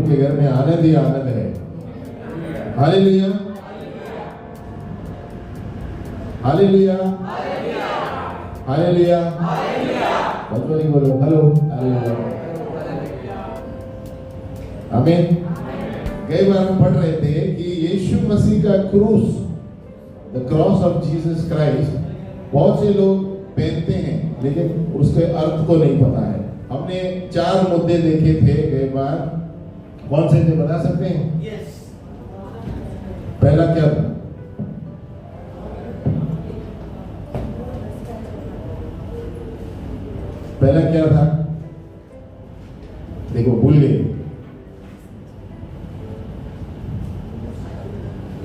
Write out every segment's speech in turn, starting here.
के घर में आनंद ही आनंद है। हालेलुया, हालेलुया, हालेलुया, बोलो बोलो हेलो, हालेलुया, आमीन। कई बार हम पढ़ रहे थे कि यीशु मसीह का क्रूस, the cross of Jesus Christ, बहुत से लोग पहनते हैं लेकिन उसके अर्थ को नहीं पता है। हमने 4 मुद्दे देखे थे कई बार, कौन से थे बता सकते हैं? yes. पहला क्या था? पहला क्या था? देखो भूल गए।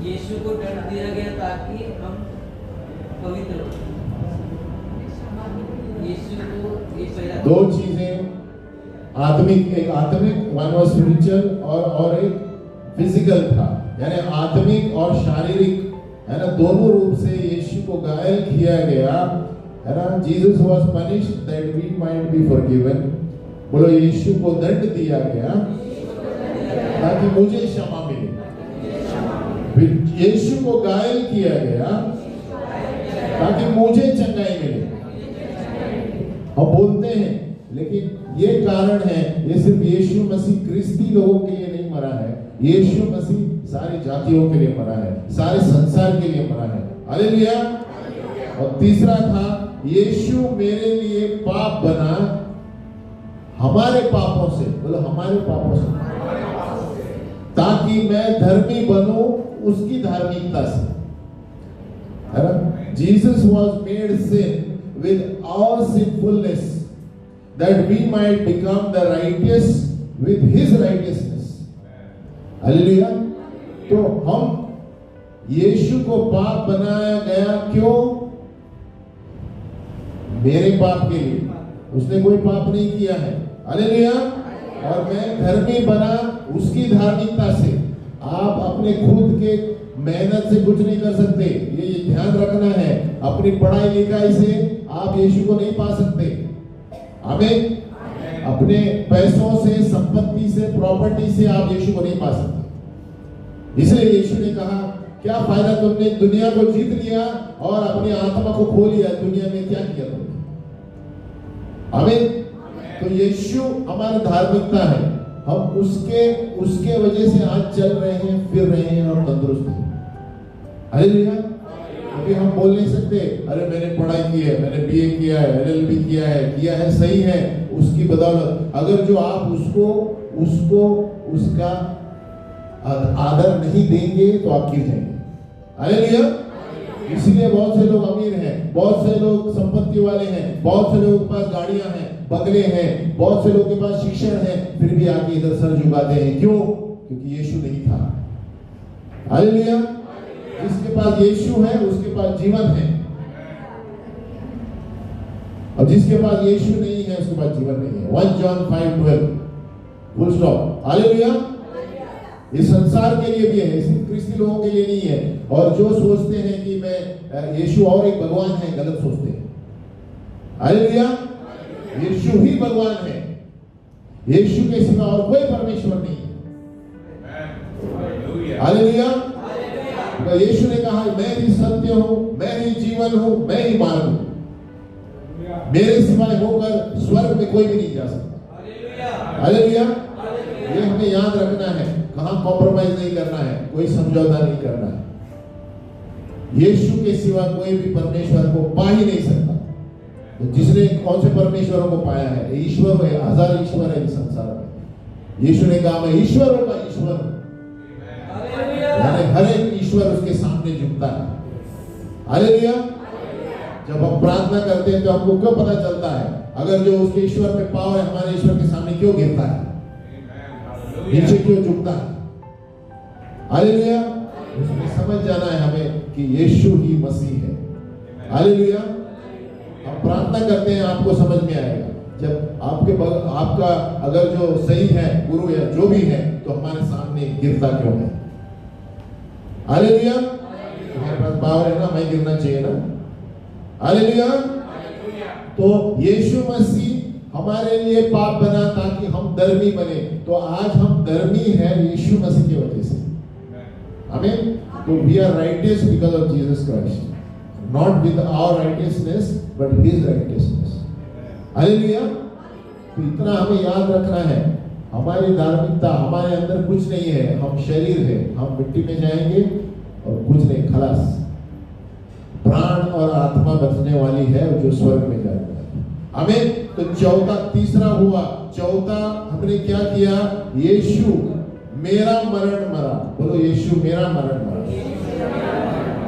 यीशु को दंड दिया गया ताकि हम पवित्र हो। यीशु को ये पहला 2 चीजें, आत्मिक, एक आत्मिक वन वाज स्पिरिचुअल और एक फिजिकल था, यानी आत्मिक और शारीरिक, है ना, दोनों रूप से यीशु को घायल किया गया, है ना। Jesus was punished that we might be forgiven. बोलो, यीशु को दंड दिया गया ताकि मुझे क्षमा मिले। फिर यीशु को घायल किया गया ताकि मुझे चंगाई मिले। हम बोलते हैं लेकिन ये कारण है, ये सिर्फ यीशु मसीह क्रिस्ती लोगों के लिए नहीं मरा है, यीशु मसीह सारी जातियों के लिए मरा है, सारे संसार के लिए मरा है। हालेलुया। और तीसरा था, यीशु मेरे लिए पाप बना, हमारे पापों से, बोलो हमारे पापों से, ताकि मैं धर्मी बनूं उसकी धार्मिकता से, है ना। Jesus was made sin with our sinfulness that we might become the righteous with his righteousness. Hallelujah. तो हम यीशु को पाप बनाया गया, क्यों? मेरे पाप के लिए। उसने कोई पाप नहीं किया है। हालेलुया। और मैं धर्मी बना उसकी धार्मिकता से। आप अपने खुद के मेहनत से कुछ नहीं कर सकते, ये ध्यान रखना है। अपनी पढ़ाई लिखाई से आप यीशु को नहीं पा सकते। आमीन। अपने पैसों से, संपत्ति से, प्रॉपर्टी से आप यीशु को नहीं पा सकते। इसलिए यीशु ने कहा, क्या फायदा तुमने दुनिया को जीत लिया और अपनी आत्मा को खो लिया, दुनिया में क्या किया तुमने? आमीन। तो यीशु हमारी धार्मिकता है, हम उसके वजह से आज चल रहे हैं, फिर रहे हैं और तंदुरुस्त हैं। हालेलुया। क्योंकि हम बोल नहीं सकते, अरे मैंने पढ़ाई की है, मैंने बीए किया है, एलएलबी किया है, सही है, उसकी बदौलत। अगर जो आप उसको उसका आदर नहीं देंगे तो आप गिर जाएंगे। हालेलुया। इसलिए बहुत से लोग अमीर हैं, बहुत से लोग संपत्ति वाले हैं, बहुत से लोगों के पास गाड़ियां हैं, बंगले हैं, बहुत से लोगों के पास शिक्षण है, फिर भी आके इधर सर झुकाते हैं। क्यों? क्योंकि यीशु नहीं था। हालेलुया। जिसके पास यीशु है उसके पास जीवन है, और जिसके पास यीशु नहीं है उसके पास जीवन नहीं है। 1 जॉन 5:12 फुल स्टॉप। हालेलुया। इस संसार के लिए भी है, सिर्फ क्रिस्ती लोगों के लिए नहीं है। और जो सोचते हैं कि मैं यीशु और एक भगवान है, गलत सोचते हैं। हालेलुया। यीशु ही भगवान है, यीशु के सिवा और कोई परमेश्वर नहीं है। हालेलुया। तो यीशु ने कहा, मैं ही सत्य हूं, मैं ही जीवन हूं, मैं ही मार्ग हूं, मेरे सिवाय होकर स्वर्ग में कोई भी नहीं जा सकता। हालेलुया। ये हमें याद रखना है, कहां कॉम्प्रोमाइज नहीं करना है, कोई समझौता नहीं करना है। यीशु के सिवा कोई भी परमेश्वर को पा ही नहीं सकता। तो जिसने कौन से परमेश्वरों को पाया है? ईश्वर है, 1000 ईश्वर है इस संसार में। यीशु ने कहा, मैं ईश्वरों का ईश्वर हूं, यानी हर एक ईश्वर उसके सामने झुकता है। हालेलुया। जब हम प्रार्थना करते हैं तो हमको क्यों पता चलता है अगर जो उसके ईश्वर में पावर है, हमारे ईश्वर के सामने क्यों गिरता है, नीचे क्यों झुकता है? हालेलुया। उसमें समझ जाना है हमें कि यीशु ही मसीह है। हालेलुया। हम प्रार्थना करते हैं, आपको समझ में आएगा जब आपका अगर जो सही है गुरु या जो भी है तो हमारे सामने गिरता क्यों है। हालेलुया। तुम्हारे पास पावर है ना, मैं गिरना चाहिए ना। हालेलुया। तो यीशु मसीह हमारे लिए पाप बना ताकि हम धर्मी बने। तो आज हम धर्मी हैं यीशु मसीह की वजह से। आमीन। तो we are righteous because of Jesus Christ, not with our righteousness but his righteousness. Hallelujah. तो इतना हमें याद रखना है, हमारी धार्मिकता हमारे अंदर कुछ नहीं है, हम शरीर है, हम मिट्टी में जाएंगे और कुछ नहीं, खलास। प्राण और आत्मा बचने वाली है जो स्वर्ग में जाएगा। आमीन। तो तीसरा हुआ, चौथा हमने क्या किया, यीशु मेरा मरण मरा। बोलो यीशु मेरा मरण मरा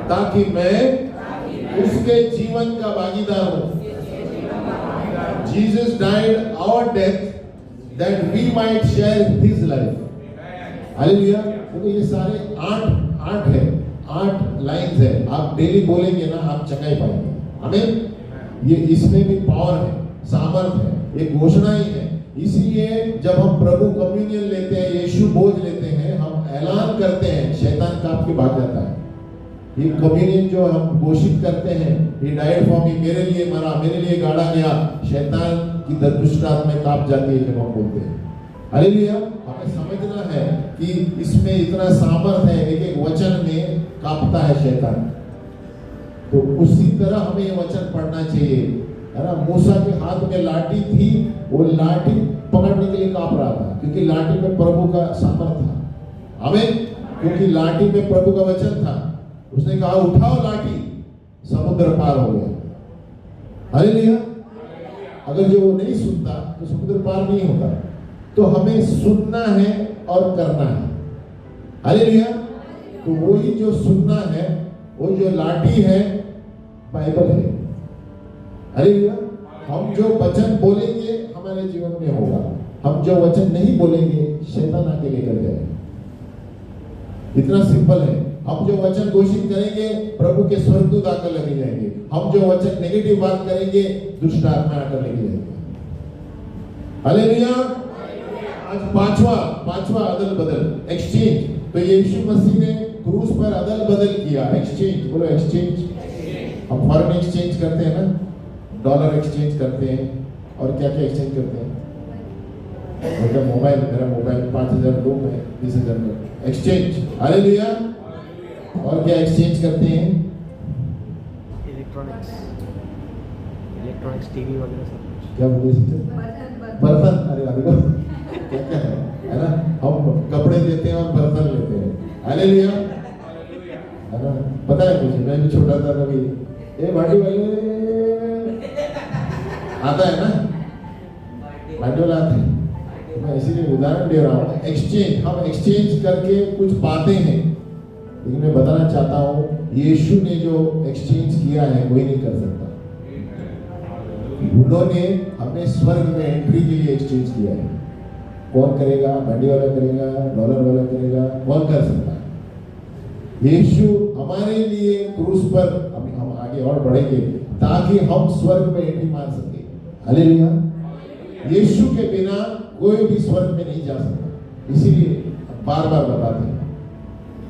ताकि मैं उसके जीवन का भागीदार हूं। Jesus died our death that we might share his life। Hallelujah. तो ये सारे आठ है, 8 लाइन्स है। आप डेली बोलेंगे ना, आप चंगाई पाएंगे। आमीन। ये इसमें भी पावर है, सामर्थ है, ये घोषणा ही है। इसलिए जब हम प्रभु कम्युनियन लेते हैं, यीशु बोझ लेते हैं, हम ऐलान करते हैं, शैतान कांप के भाग जाता है। ये कम्युनियन जो हम घोषित करते हैं, he died for me, मेरे लिए मरा, मेरे लिए गाड़ा गया, शैतान की दुष्ट आत्माएं कांप जाती है जब हम बोलते हैं। हालेलुया। हमें समझना है कि इसमें इतना सामर्थ है, एक वचन में कांपता है शैतान। तो उसी तरह हमें ये वचन पढ़ना चाहिए, है ना। मूसा के हाथ में लाठी थी, वो लाठी पकड़ने के लिए कांप रहा था क्योंकि लाठी में प्रभु का सामर्थ था। आमीन। क्योंकि लाठी में प्रभु का वचन था। उसने कहा उठाओ लाठी, समुद्र पार हो गया। हालेलुया। अगर जो वो नहीं सुनता तो समुद्र पार नहीं होता। तो हमें सुनना है और करना है। हालेलुया। तो वही जो सुनना है, वो जो लाठी है बाइबल है। हालेलुया। हम जो वचन बोलेंगे हमारे जीवन में होगा, हम जो वचन नहीं बोलेंगे शैतान आके लेकर जाएगा। इतना सिंपल है। हम जो वचन घोषित करेंगे प्रभु के स्वर्गदूत आकर लेके जाएंगे, हम जो वचन नेगेटिव बात करेंगे दुष्ट आत्मा आकर लेके जाएंगे। हालेलुया। आज पांचवा अदल बदल, एक्सचेंज। तो यीशु मसीह ने क्रूस पर अदल बदल किया, एक्सचेंज। बोलो एक्सचेंज। हम फॉरेन एक्सचेंज करते हैं ना, डॉलर एक्सचेंज करते हैं, और क्या क्या एक्सचेंज करते हैं। मेरा मोबाइल 5,000 दो में 20,000 में एक्सचेंज। हालेलुया। और क्या एक्सचेंज करते हैं, इलेक्ट्रॉनिक्स टीवी वगैरह सब। क्या बोले बर्तन। अरे अभी क्या क्या है ना। हम कपड़े देते हैं और बर्तन लेते हैं। हालेलुया। है ना। पता है मुझे, मैं भी छोटा था तभी ये बाटी वाले आता है ना, बाटी वाला आता है। मैं इसीलिए उदाहरण दे रहा हूँ। एक्सचेंज, हम एक्सचेंज करके कुछ पाते हैं। लेकिन मैं बताना चाहता हूँ यीशु ने जो एक्सचेंज किया है कोई नहीं कर सकता। उन्होंने हमें स्वर्ग में एंट्री के लिए एक्सचेंज किया है। कौन करेगा? बाटी वाला करेगा, डॉलर वाला करेगा, कौन कर सकता है? यीशु हमारे लिए क्रूस पर, हम आगे और बढ़ेंगे ताकि हम स्वर्ग में एंट्री मार सके। हालेलुया। यीशु के बिना कोई भी स्वर्ग में नहीं जा सकता। इसीलिए बार बार बताते हैं,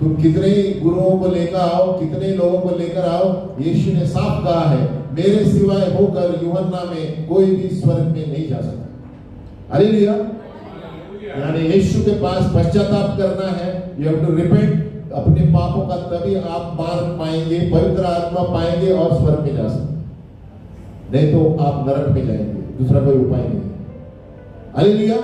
तुम कितने गुरुओं को लेकर आओ, कितने लोगों को लेकर आओ, यीशु ने साफ कहा है मेरे सिवाय होकर यूहन्ना में कोई भी स्वर्ग में नहीं जा सकता। हालेलुया। यानी यीशु के पास पश्चाताप करना है, यू हैव टू रिपेंट अपने पापों का, तभी आप मार्ग पाएंगे, पवित्र आत्मा पाएंगे और स्वर्ग में जा सकते। नहीं तो आप नरक में जाएंगे, दूसरा कोई उपाय नहीं। हालेलुया।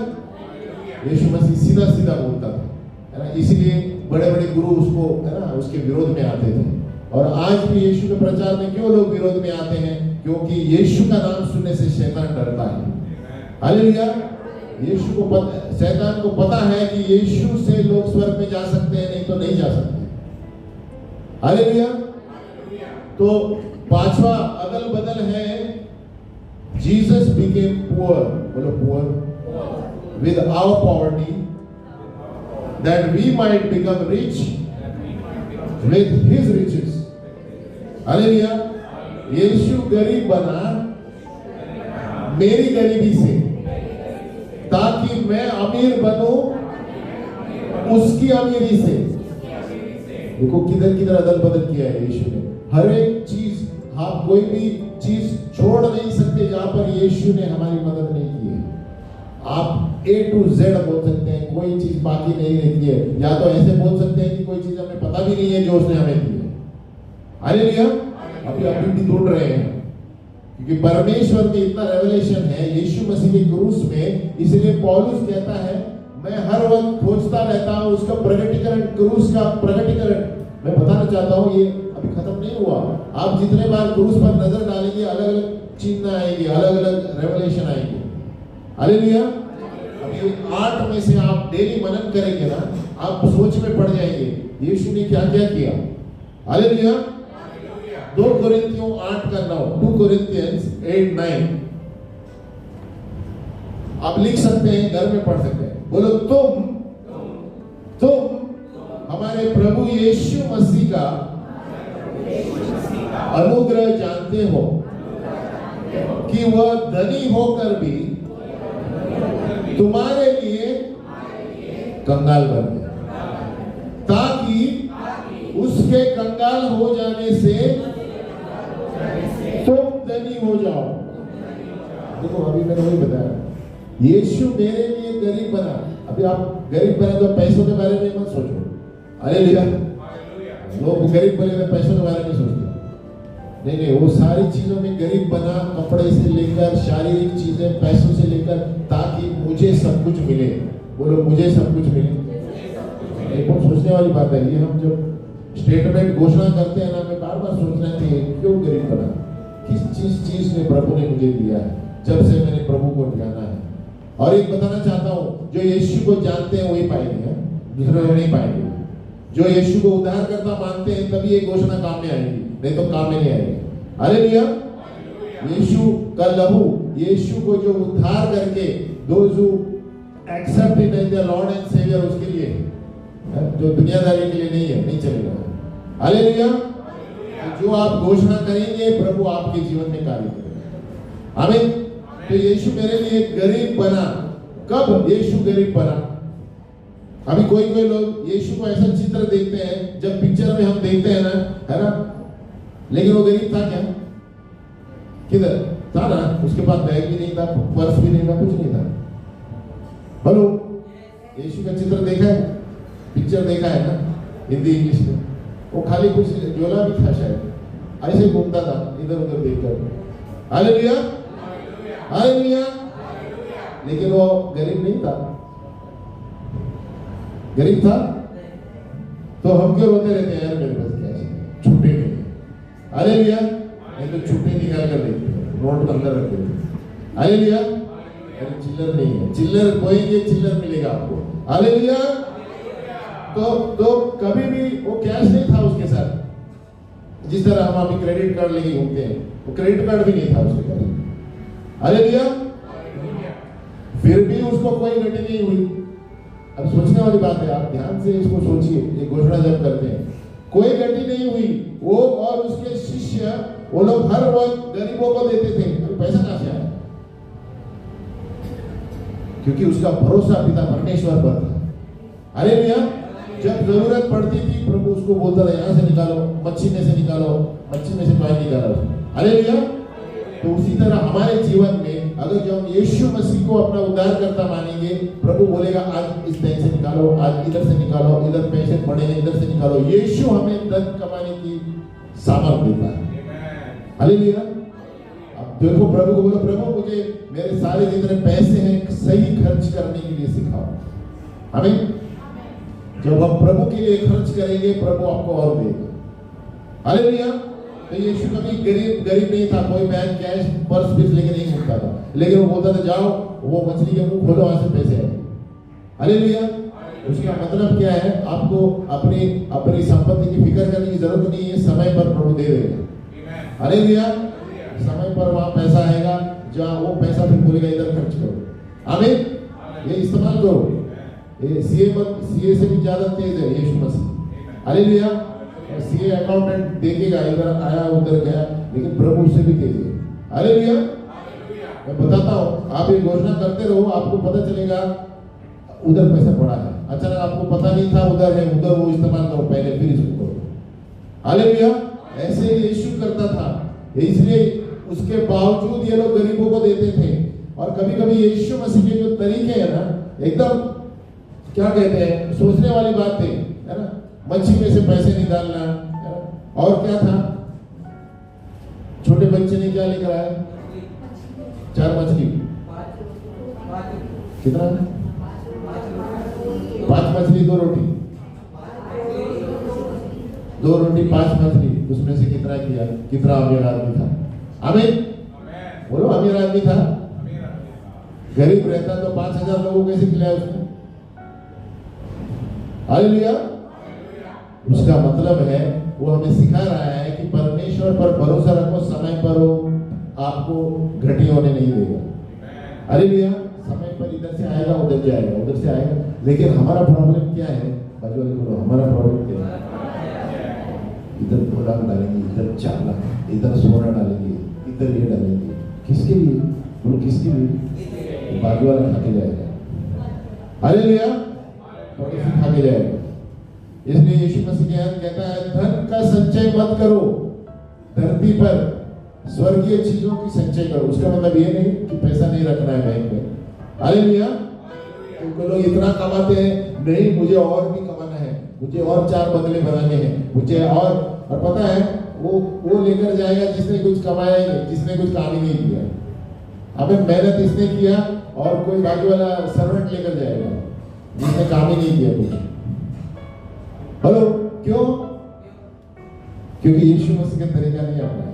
यीशु मसीह सीधा सीधा बोलता था, है ना। इसलिए बड़े बड़े गुरु उसको, है ना, उसके विरोध में आते थे। और आज भी यीशु के प्रचार में क्यों लोग विरोध में आते हैं? क्योंकि यीशु का नाम सुनने से शैतान डरता है। हालेलुया। यीशु को शैतान को पता है कि यीशु से लोग स्वर्ग में जा सकते हैं, नहीं तो नहीं जा सकते। हालेलुया। तो पांचवा अदल बदल है, जीसस बिकेम पुअर। बोलो poor. With our poverty that we might become rich with his riches. Hallelujah. यीशु गरीब बना मेरी गरीबी से, ताकि मैं अमीर बनूं उसकी अमीरी से। देखो किधर किधर अदल बदल किया है यीशु ने। हर एक चीज, आप कोई भी चीज छोड़ नहीं सकते जहां पर यीशु ने हमारी मदद नहीं की है। आप A to Z बोल सकते हैं, कोई चीज बाकी नहीं रहती है। या तो ऐसे बोल सकते हैं कि कोई चीज हमें पता भी नहीं है जो उसने हमें दी है। हालेलुया। अभी भी ढूंढ रहे हैं, क्योंकि परमेश्वर के इतना रेवलेशन है यीशु मसीह के क्रूस में। इसलिए पौलुस कहता है, मैं हर वक्त खोजता रहता हूं उसका प्रगटीकरण, क्रूस का प्रगटीकरण। मैं बताना चाहता हूं ये अभी खत्म नहीं हुआ। आप जितने बार क्रूस पर नजर डालेंगे, अलग अलग चिन्ह आएंगे, अलग अलग रेवलेशन आएंगे। हालेलुया। अभी 8 में से आप डेली मनन करेंगे ना, आप सोच में पड़ जाएंगे यीशु ने क्या क्या किया। हालेलुया। 2 कोरिन्थियों 8 का 9, 2 कोरिन्थियंस 8:9 आप लिख सकते हैं, घर में पढ़ सकते हैं। बोलो, तुम हमारे प्रभु यीशु मसीह का अनुग्रह जानते हो कि वह धनी होकर भी तुम्हारे लिए कंगाल बन गया, ताकि उसके कंगाल हो जाने से तुम धनी हो जाओ। देखो अभी मैंने वही बताया, यीशु मेरे लिए गरीब बना। अभी आप गरीब बने तो पैसों के बारे में मत सोचो। हालेलुया। लोग गरीब बने तो पैसों के बारे में सोचते, नहीं, वो सारी चीजों में गरीब बना, कपड़े से लेकर शारीरिक चीजें, पैसों से लेकर, ताकि मुझे सब कुछ मिले। बोलो, मुझे सब कुछ मिले। एक बहुत सोचने वाली बात है ये। हम जब स्टेटमेंट घोषणा करते हैं ना, मैं बार बार सोच रहे थे क्यों गरीब बना, किस चीज ने प्रभु ने मुझे दिया है जब से मैंने प्रभु को जाना है। और एक बताना चाहता हूँ, जो यीशु को जानते हैं वही पाएंगे, दूसरे लोग नहीं पाएंगे। जो यीशु को उद्धारकर्ता मानते हैं तभी ये घोषणा काम में आएगी, नहीं तो काम में नहीं आएगी। हालेलुया। यीशु का लहू, यीशु को जो उद्धार करके, those who accept it as their Lord and Savior, उसके लिए, जो दुनियादारी के लिए नहीं है, नहीं चलेगा। हालेलुया। जो आप घोषणा करेंगे प्रभु आपके जीवन में कार्य करेगा। आमीन। तो यीशु मेरे लिए गरीब बना। कब यीशु गरीब बना? अभी कोई लोग यीशु को ऐसा चित्र देखते हैं, जब पिक्चर में हम देखते हैं ना, है ना, लेकिन वो गरीब था क्या? किधर था ना, उसके पास बैग भी नहीं था, पर्स भी नहीं था, कुछ नहीं था। बोलो, यीशु का चित्र देखा है, पिक्चर देखा है ना, हिंदी इंग्लिश में। वो खाली कुछ झोला भी था शायद, ऐसे घूमता था इधर उधर देखकर। हालेलुया। हालेलुया। लेकिन वो गरीब नहीं था। गरीब था तो हम क्यों रोते रहते हैं, यार मेरे पास कैश छुट्टे नहीं। हालेलुया। नहीं तो छुट्टे निकाल कर देते, नोट अंदर रख देते। हालेलुया। चिल्लर नहीं है, चिल्लर बोएंगे, चिल्लर मिलेगा आपको। हालेलुया। तो कभी भी वो कैश नहीं था उसके साथ। जिस तरह हम अभी क्रेडिट कार्ड लेके घूमते हैं, वो क्रेडिट कार्ड भी नहीं था उसके पास। हालेलुया। फिर भी उसको कोई गति नहीं हुई। अब सोचने वाली बात है, आप ध्यान से इसको सोचिए, ये घोषणा जब करते हैं, कोई गति नहीं हुई। वो और उसके शिष्य, वो लोग हर वक्त गरीबों को देते थे। पैसा कहां से आया? क्योंकि उसका भरोसा पिता परमेश्वर पर था। हालेलुया। जब जरूरत पड़ती थी प्रभु उसको बोलता था, यहां से निकालो, मच्छी में से निकालो, मच्छी में से कॉइन निकालो। हालेलुया। तो उसी तरह हमारे जीवन में अगर जो हम यीशु मसीह को अपना उद्धारकर्ता मानेंगे, प्रभु बोलेगा आज इस बैंक से निकालो, आज इधर से निकालो, इधर पैसे पड़े हैं इधर से निकालो। यीशु हमें धन कमाने की सामर्थ्य देता है। हालेलुया। अब देखो, प्रभु को बोलो, प्रभु मुझे मेरे सारे जितने पैसे हैं सही खर्च करने के लिए सिखाओ। हमें जब हम प्रभु के लिए खर्च करेंगे, प्रभु आपको और देगा। हालेलुया। तो यीशु कभी गरीब नहीं था, कोई बैंक कैश पर्स भी लेके नहीं घूमता था, लेकिन वो बोलता था जाओ वो मछली के मुंह खोलो, वहां से पैसे आए। हालेलुया। उसका मतलब क्या है? आपको अपनी संपत्ति की फिक्र करने की जरूरत नहीं है, समय पर प्रभु दे देगा। हालेलुया। समय पर वहां पैसा आएगा, जहां वो पैसा फिर बोलेगा इधर खर्च करो। आमीन। ये इस्तेमाल करो। ये सीए से भी ज्यादा तेज है यीशु मसीह। हालेलुया। सीए अकाउंटेंट देखेगा, इधर आया उधर गया, लेकिन प्रभु उससे भी तेज है। हालेलुया। मैं बताता हूँ, आप ये घोषणा करते रहो, आपको पता चलेगा उधर पैसा पड़ा है। अचानक आपको पता नहीं था उधर है, उधर वो इस्तेमाल करो पहले, फिर इसको करो। हालेलुया। ऐसे ही यीशु करता था, इसलिए उसके बावजूद ये लोग गरीबों को देते थे। और कभी कभी यीशु मसीह के जो तरीके हैं ना, एकदम क्या कहते हैं, सोचने वाली बात थी, है ना। मच्छी में से पैसे निकालना, है ना। और क्या था, छोटे बच्चे ने क्या लेकर आया, 4 मछली, कितना, 5 मछली 2 रोटी, 2 रोटी 5 मछली, उसमें से कितना किया, कितना अमीर आदमी था। आमीन बोलो, अमीर आदमी था। गरीब रहता तो 5000 लोगों को कैसे खिलाया उसने। हालेलुया। उसका मतलब है, वो हमें सिखा रहा है कि परमेश्वर पर भरोसा रखो, समय पर हो, आपको घटी होने नहीं देगा। हालेलुया। समय पर इधर से आएगा, उधर से आएगा, उधर से आएगा, लेकिन हमारा प्रॉब्लम क्या है, बाजू वाले बोलो, हमारा प्रॉब्लम क्या है, इधर 2 लाख डालेंगे, इधर 4 लाख, इधर सोना डालेंगे, इधर ये डालेंगे, किसके लिए बोलो, किसके लिए, बाजू वाला खा के जाएगा। हालेलुया। पड़ोसी खा के जाएगा। इसलिए यीशु मसीह कहता है, धन का संचय मत करो धरती पर, स्वर्गीय चीजों की संचय करो। उसका मतलब ये नहीं कि पैसा नहीं रखना है बैंक में। हालेलुया। तो लोग इतना कमाते हैं, नहीं मुझे और भी कमाना है, मुझे और 4 बंगले बनाने हैं, मुझे और पता है वो लेकर जाएगा जिसने कुछ कमाया ही नहीं, जिसने कुछ काम ही नहीं किया। हमें मेहनत इसने किया, और कोई बाजू वाला सर्वेंट लेकर जाएगा जिसने काम ही नहीं किया कुछ। हेलो, क्यों? क्योंकि यीशु मसीह का तरीका नहीं अपनाया,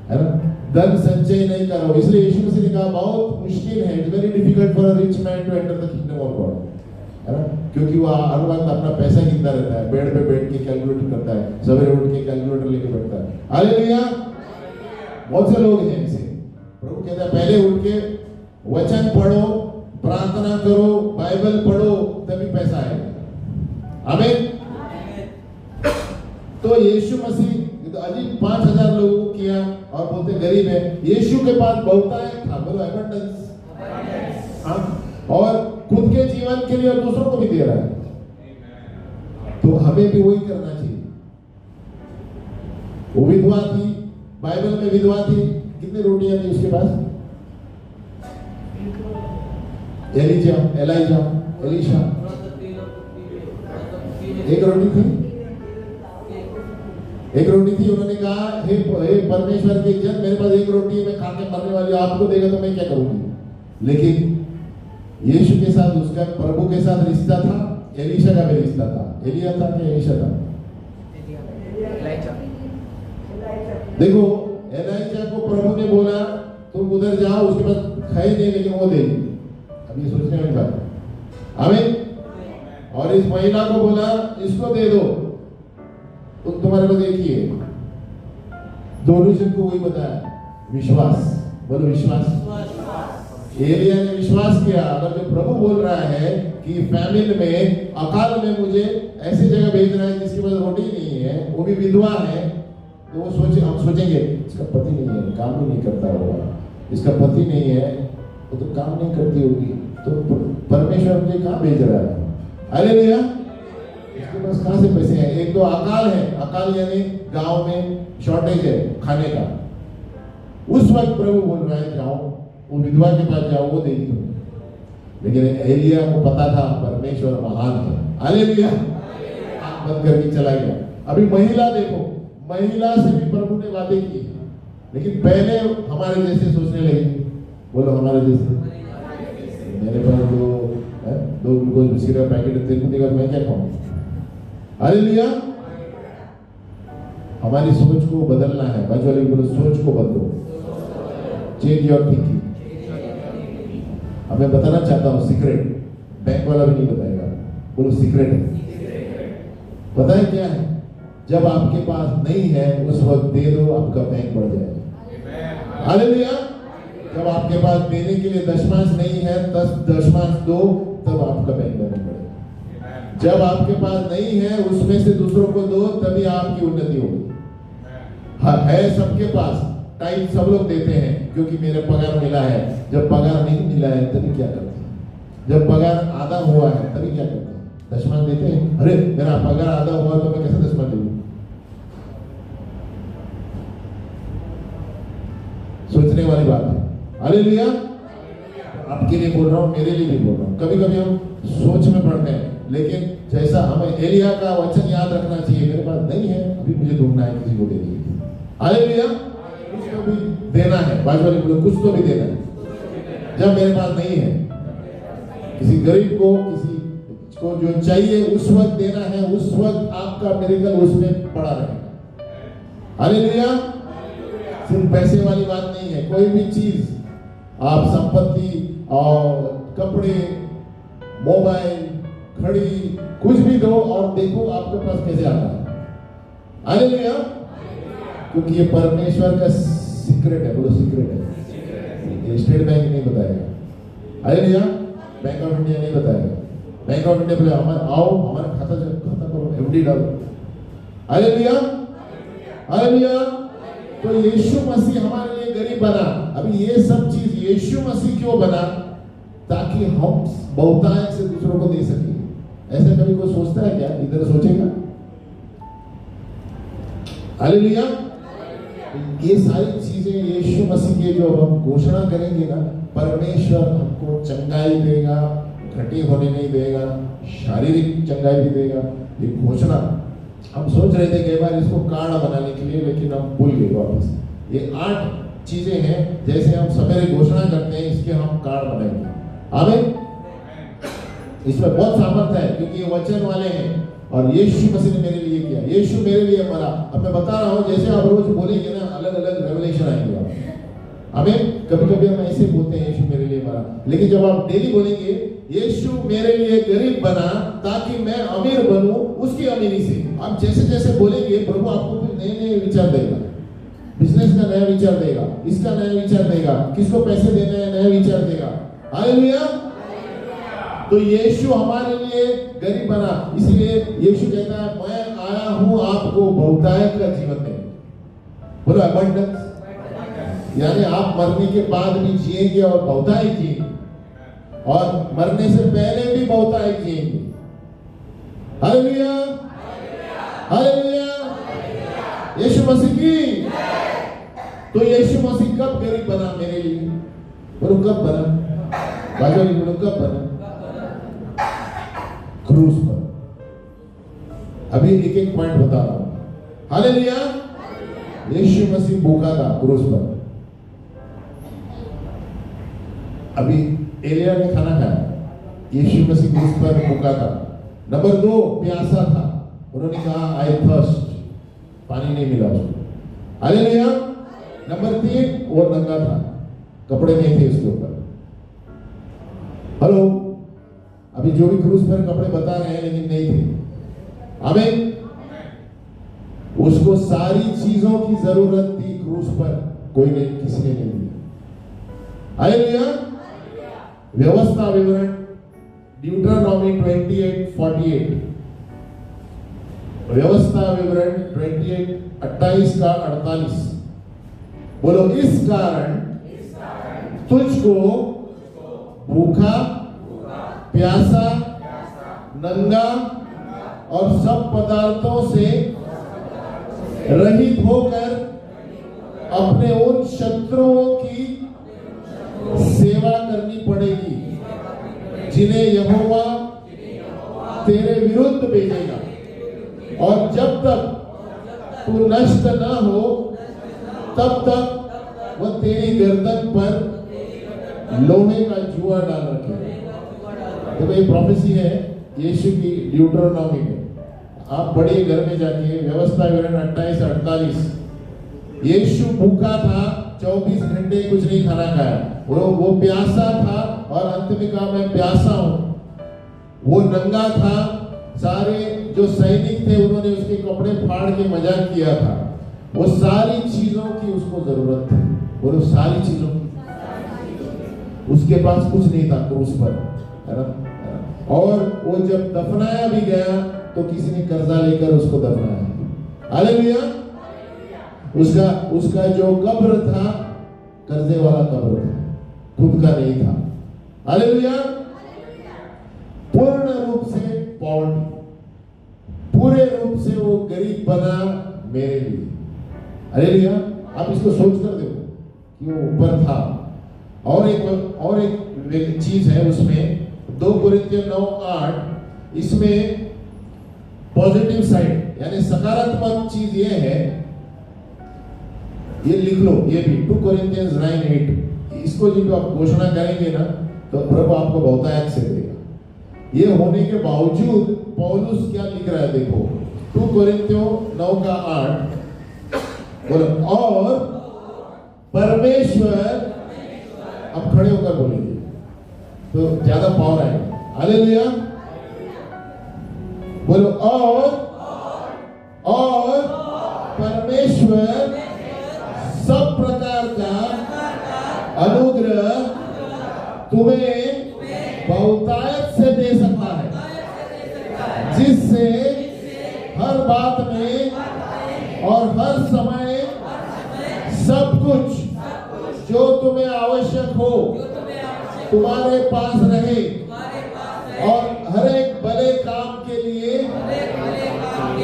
है ना। धन संचय नहीं करो, इसलिए यीशु मसीह ने कहा बहुत मुश्किल है, it's very difficult for a rich man to enter the kingdom of God, है ना। क्योंकि वो हर वक्त अपना पैसा गिनता रहता है, बेड पे बैठ के कैलकुलेट करता है, सवेरे उठ के कैलकुलेटर लेके बैठता है। हालेलुया। बहुत से लोग हैं ऐसे। प्रभु कहता है पहले उठ के वचन पढ़ो, प्रार्थना करो, बाइबल पढ़ो, तभी पैसा आएगा। आमीन। तो यीशु मसीह अजीब 5000 लोगों को किया, और बोलते गरीब है, यीशु के पास बहुतायत था, बोलो एबंडेंस, और खुद के जीवन के लिए और दूसरों को भी दे रहा है। तो हमें भी वही करना चाहिए। वो विधवा थी, बाइबल में विधवा थी, कितनी रोटियां थी उसके पास, एलिशा, एक रोटी थी, एक रोटी थी। उन्होंने कहा, हे परमेश्वर के जन, मेरे पास एक रोटी है, मैं खा के मरने वाली, आपको देगा तो मैं क्या करूंगी। लेकिन यीशु के साथ, उसका प्रभु के साथ रिश्ता था, एलिशा का भी रिश्ता था। एलिया था कि एलिशा था? देखो, एलिशा को प्रभु ने बोला तुम उधर जाओ, उसके पास खाई नहीं, लेकिन वो देगी। अब ये सोचने वाली बात। आमीन। और इस महिला को बोला इसको दे दो, तो तुम्हारे पास एक ही है। दोनों को वही बताया, विश्वास, बोलो विश्वास। एलिया ने विश्वास किया। अगर जो प्रभु बोल रहा है कि फैमिली में, अकाल में मुझे ऐसी जगह भेज रहा है जिसके पास रोटी नहीं है, वो भी विधवा है, तो वो हम सोचेंगे इसका पति नहीं है, काम भी नहीं करता होगा, इसका पति नहीं है, वो तो काम नहीं करती होगी, तो परमेश्वर मुझे कहाँ भेज रहा है। हालेलुया। इसके पास कहाँ से पैसे हैं? एक तो अकाल है, अकाल यानी गांव में शॉर्टेज है खाने का। उस वक्त प्रभु बोल रहा है जाओ, वो विधवा के पास जाओ, वो देगी तुम्हें। लेकिन एलिया को पता था परमेश्वर महान है। हालेलुया। आंख बंद करके चला गया। अभी महिला देखो, महिला से भी प्रभु ने वादे की, लेकिन पहले हमारे जैसे सोचने लगी। बोलो हमारे जैसे। मेरे पास दो ग्लूकोज बिस्किट का पैकेट देगा, मैं क्या खाऊं। हालेलुया। हमारी सोच को बदलना है। बाजू वाले बोलो सोच को बदलो, चेंज योर थिंकिंग। अब मैं बताना चाहता हूँ सीक्रेट, बैंक वाला भी नहीं बताएगा, बोलो सीक्रेट है। पता है क्या है? जब आपके पास नहीं है उस वक्त दे दो, आपका बैंक बढ़ जाएगा। हालेलुया। जब आपके पास देने के लिए दशमांश नहीं है, 10 दशमांश दो, तब आपका बैंक बढ़ने पड़ेगा। जब आपके पास नहीं है उसमें से दूसरों को दो, तभी आपकी उन्नति होगी। हाँ, है सबके पास, टाइम सब लोग देते हैं क्योंकि मेरे पगार मिला है। जब पगार नहीं मिला है तभी क्या करते हैं? जब पगार आधा हुआ है तभी क्या करते हैं? दशमांश देते हैं। अरे मेरा पगार आधा हुआ तो मैं कैसे दशमांश दूं? सोचने वाली बात है। हालेलुया। आपके लिए बोल रहा हूँ, मेरे लिए भी बोल रहा हूँ। कभी कभी हम सोच में पड़ते हैं, लेकिन जैसा हमें एलिया का वचन याद रखना चाहिए, मेरे पास नहीं है अभी, मुझे ढूंढना है, किसी को दे दीजिए। हालेलुया। कुछ तो भी देना है, बाजू वाले बोलो कुछ तो भी देना है। जब मेरे पास नहीं है, किसी गरीब को, किसी को जो चाहिए उस वक्त देना है, उस वक्त आपका मिरेकल उसमें पड़ा रहेगा। हालेलुया। सिर्फ पैसे वाली बात नहीं है, कोई भी चीज, आप संपत्ति और कपड़े, मोबाइल, घड़ी, कुछ भी दो और देखो आपके पास कैसे आता है। हालेलुया। क्योंकि ये परमेश्वर का सीक्रेट है, बोलो सीक्रेट है। ये स्टेट बैंक नहीं बताएगा। हालेलुया। बैंक ऑफ इंडिया नहीं बताएगा। बैंक ऑफ इंडिया बोले हमारा खाता करो, एफडी डालो। हालेलुया। हालेलुया। तो यीशु मसीह हमारे लिए गरीब बना। अभी ये सब चीज यीशु मसीह क्यों बना? ताकि हम बहुतायत से दूसरों को दे सके। ऐसा कभी कोई सोचता है क्या? इधर सोचेगा? हालेलुया। ये सारी चीजें यीशु मसीह के जो हम घोषणा करेंगे ना, परमेश्वर हमको चंगाई देगा, घटी होने नहीं देगा, शारीरिक चंगाई भी देगा। ये घोषणा हम सोच रहे थे कई बार इसको कार्ड बनाने के लिए, लेकिन हम भूल गए वापस। ये 8 चीजें हैं, जैसे हम सवेरे घोषणा करते हैं, इसके हम कार्ड बनाएंगे। आमीन। इसमें बहुत सामर्थ्य है क्योंकि ये वचन वाले हैं और यीशु मसीह ने मेरे लिए किया, यीशु मेरे लिए मरा। अब मैं बता रहा हूँ, जैसे आप रोज बोलेंगे ना, अलग अलग रेवलेशन आएंगे आप। आमीन। कभी कभी हम ऐसे बोलते हैं यीशु मेरे लिए मरा, लेकिन जब आप डेली बोलेंगे यीशु मेरे लिए गरीब बना ताकि मैं अमीर बनूं, उसकी अमीरी से आप जैसे जैसे बोलेंगे, प्रभु आपको फिर नए नए विचार देगा। बिजनेस का नया विचार देगा, इसका नया विचार देगा, किसको पैसे देना है नया विचार देगा। हालेलुया। तो यीशु हमारे लिए गरीब बना, इसलिए यीशु कहता है मैं आया हूं आपको बहुतायत का जीवन देने। बोलो अबंडेंस। यानी आप मरने के बाद भी जिएंगे और बहुतायत जिएंगे, और मरने से पहले भी बहुतायत जिएंगे। हालेलुया। हालेलुया। यीशु मसीह की। तो यीशु मसीह कब गरीब बना मेरे लिए? बोलो कब बना? बाजू वाले बोलो कब बना? क्रूस पर। अभी एक एक पॉइंट बता रहा हूं। हालेलुया। यीशु मसीह भूखा था क्रूस पर। अभी एलिया ने खाना खाया, यीशु मसीह क्रूस पर भूखा था। नंबर 2, प्यासा था। उन्होंने कहा आई थर्स्ट, पानी नहीं मिला उसको। हालेलुया। नंबर 3, वो नंगा था, कपड़े नहीं थे उसके ऊपर। हेलो। अभी जो भी क्रूस पर कपड़े बता रहे हैं लेकिन नहीं थे। आमीन। उसको सारी चीजों की जरूरत थी क्रूस पर, कोई नहीं, किसी ने नहीं दिया। हालेलुया। व्यवस्था विवरण ड्यूटरनॉमी 28:48, व्यवस्था विवरण 28:28 का 48। बोलो इस कारण तुझको भूखा, प्यासा, नंगा और सब पदार्थों से रहित होकर अपने उन शत्रुओं की सेवा करनी पड़ेगी जिन्हें यहोवा तेरे विरुद्ध भेजेगा, और जब तक तू नष्ट न हो तब तक वह तेरी गर्दन पर लोहे का जुआ डाल रखेगा। देखो ये प्रोफेसी है यीशु की ड्यूटरनॉमी में। आप पढ़िए घर में जाके, व्यवस्था विवरण 28:48। यीशु भूखा था, 24 घंटे कुछ नहीं खाना खाया। वो प्यासा था और अंत में कहा मैं प्यासा हूं। वो नंगा था, सारे जो सैनिक थे उन्होंने उसके कपड़े फाड़ के मजाक किया था। वो सारी चीजों की उसको जरूरत थी। बोलो सारी चीजों की। उसके पास कुछ नहीं था क्रूस पर, है ना? और वो जब दफनाया भी गया तो किसी ने कर्जा लेकर उसको दफनाया। हालेलुया। उसका जो कब्र था कर्जे वाला कब्र था, खुद का नहीं था। हालेलुया। पूर्ण रूप से पॉवर्टी, पूरे रूप से वो गरीब बना मेरे लिए। हालेलुया। आप इसको सोच कर देखो कि वो ऊपर था। और एक चीज है उसमें 2 कोरिन्थियों 9:8, इसमें पॉजिटिव साइड यानी सकारात्मक चीज ये है, ये लिख लो ये भी 2 कोरिन्थियंस 9:8। इसको जब आप घोषणा करेंगे ना तो प्रभु आपको बहुतायत से देगा। ये होने के बावजूद पौलुस क्या लिख रहा है देखो, 2 कोरिन्थियों 9:8 बोलो, और परमेश्वर, अब खड़े होकर बोलेंगे तो ज्यादा पावर आएगा। हालेलुया। बोलो, और परमेश्वर सब प्रकार का अनुग्रह तुम्हें बहुतायत से दे सकता है, जिससे हर बात में और हर समय सब कुछ जो तुम्हें आवश्यक हो तुम्हारे पास रहे, और हर एक भले काम के लिए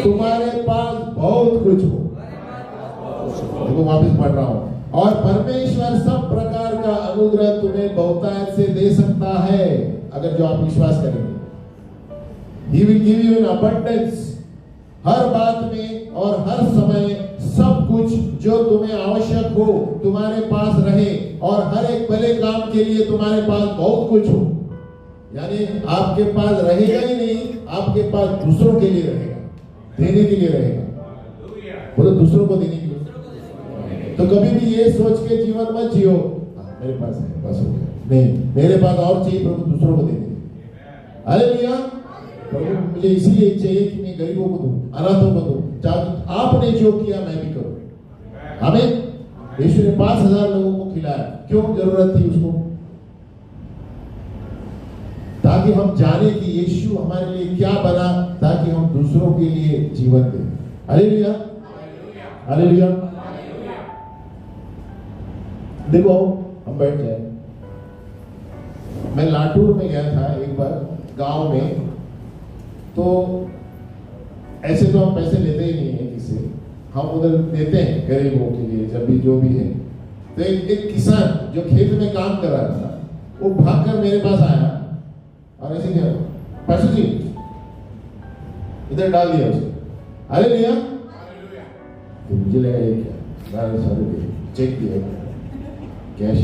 तुम्हारे पास बहुत कुछ हो। देखो वापस पढ़ रहा हूं, और परमेश्वर सब प्रकार का अनुग्रह तुम्हें बहुतायत से दे सकता है, अगर जो आप विश्वास करेंगे। He will give you in abundance, हर बात में और हर समय सब कुछ जो तुम्हें आवश्यक हो तुम्हारे पास रहे, और हर एक भले काम के लिए तुम्हारे पास बहुत कुछ हो। यानी आपके पास रहेगा ही नहीं, आपके पास दूसरों के लिए रहेगा, देने के लिए रहेगा। बोलो, दूसरों को देने के लिए। तो कभी भी ये सोच के जीवन मत जियो मेरे पास है बस हो गया, नहीं, मेरे पास और चाहिए, प्रभु दूसरों को देने। हालेलुया। प्रभु मुझे इसीलिए चाहिए कि मैं गरीबों को दूं, अनाथों को दूं, आपने जो किया मैं भी करूं। हमें यीशु ने 5000 लोगों को खिलाया, क्यों जरूरत थी उसको? ताकि हम जाने कि यीशु हमारे लिए क्या बना, ताकि हम दूसरों के लिए जीवन दें। हालेलुया। हालेलुया। देखो हम बैठ जाए। मैं लाटूर में गया था एक बार गांव में, तो ऐसे तो हम पैसे लेते ही नहीं है किसी, हम उधर देते हैं गरीबों के लिए जब भी जो भी है। तो एक किसान जो खेत में काम कर रहा था, वो भागकर मेरे पास आया और ऐसे क्या, पाशु जी इधर डाल दिया उसे। हालेलुया। तो मुझे लगा ये क्या, चेक दिया, कैश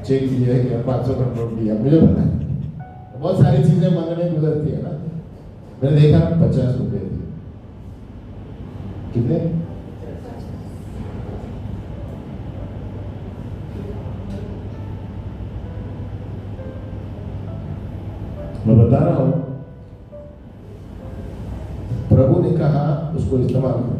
चेक दिया है क्या, 500 का नोट दिया, मुझे पता है बहुत सारी चीजें मन में गुजरती है ना। मैंने देखा 50 रुपए दिए। कितने? मैं बता रहा हूं, प्रभु ने कहा उसको इस्तेमाल करो।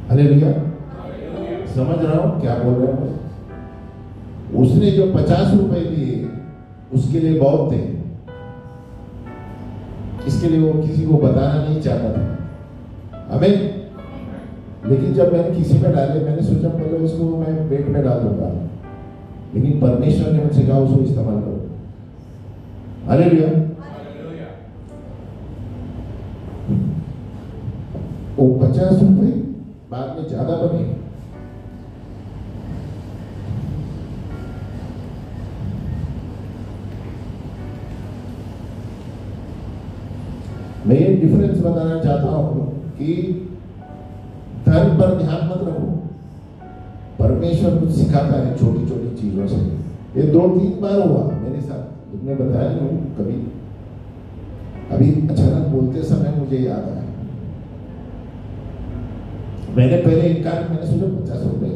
हालेलुया। समझ रहा हूं क्या बोल रहा हूं। उसने जो 50 रुपए दिए उसके लिए बहुत थे, इसके लिए वो किसी को बताना नहीं चाहता था। हमें लेकिन जब मैंने किसी में डाले, मैंने सोचा पहले उसको मैं पेट में डाल दूंगा, लेकिन परमेश्वर ने मुझसे कहा उसको इस्तेमाल करो। हालेलुया। वो 50 रुपए बाद में ज्यादा बने। मैं ये डिफरेंस बताना चाहता हूं कि धन पर ध्यान मत रखो, परमेश्वर कुछ सिखाता है छोटी छोटी चीजों से। ये 2-3 बार हुआ मेरे साथ, मैं बताया नहीं कभी, अभी अचानक बोलते समय मुझे याद आया। मैंने पहले इनकार, मैंने सोचा 50 रुपए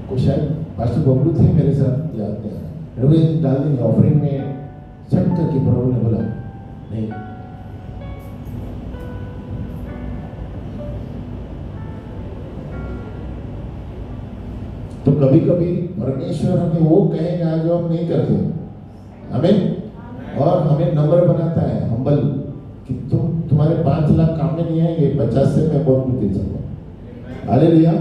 को शायद पास्टर बबलू थे मेरे साथ, याद नहीं आ रहा, डाल देंगे ऑफरिंग में झट करके प्रभु ने बोला नहीं। तो कभी कभी परमेश्वर हमें वो कहेगा जो हम नहीं करते, हमें और हमें नम्र बनाता है, हम्बल, कि तुम्हारे 5 लाख काम में नहीं आएंगे, 50 से मैं बहुत कुछ दे सकता। हालेलुया।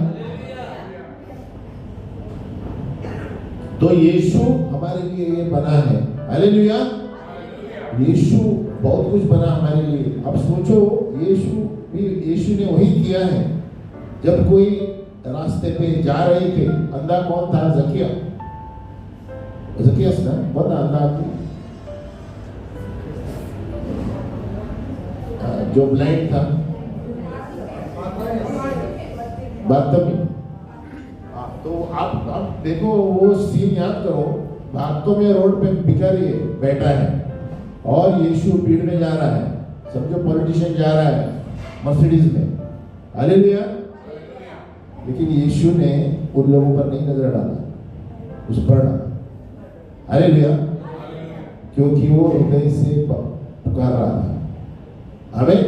तो यीशु हमारे लिए ये बना है। हालेलुया। यीशु बहुत कुछ बना हमारे लिए। अब सोचो, यीशु ने वही किया है। जब कोई रास्ते पे जा रहे थे, अंधा कौन था? जकियस ना, बहुत अंधा आदमी जो ब्लाइंड था, बातमी। तो आप देखो वो सीन याद करो, भागतों में रोड पे भिखारी बैठा है और यीशु भीड़ में जा रहा है, समझो पॉलिटिशियन जा रहा है मर्सिडीज में। हालेलुया। लेकिन यीशु ने उन लोगों पर नहीं नजर डाला, उस पर डाला। हालेलुया। क्योंकि वो हृदय से पुकार रहा था। आमीन।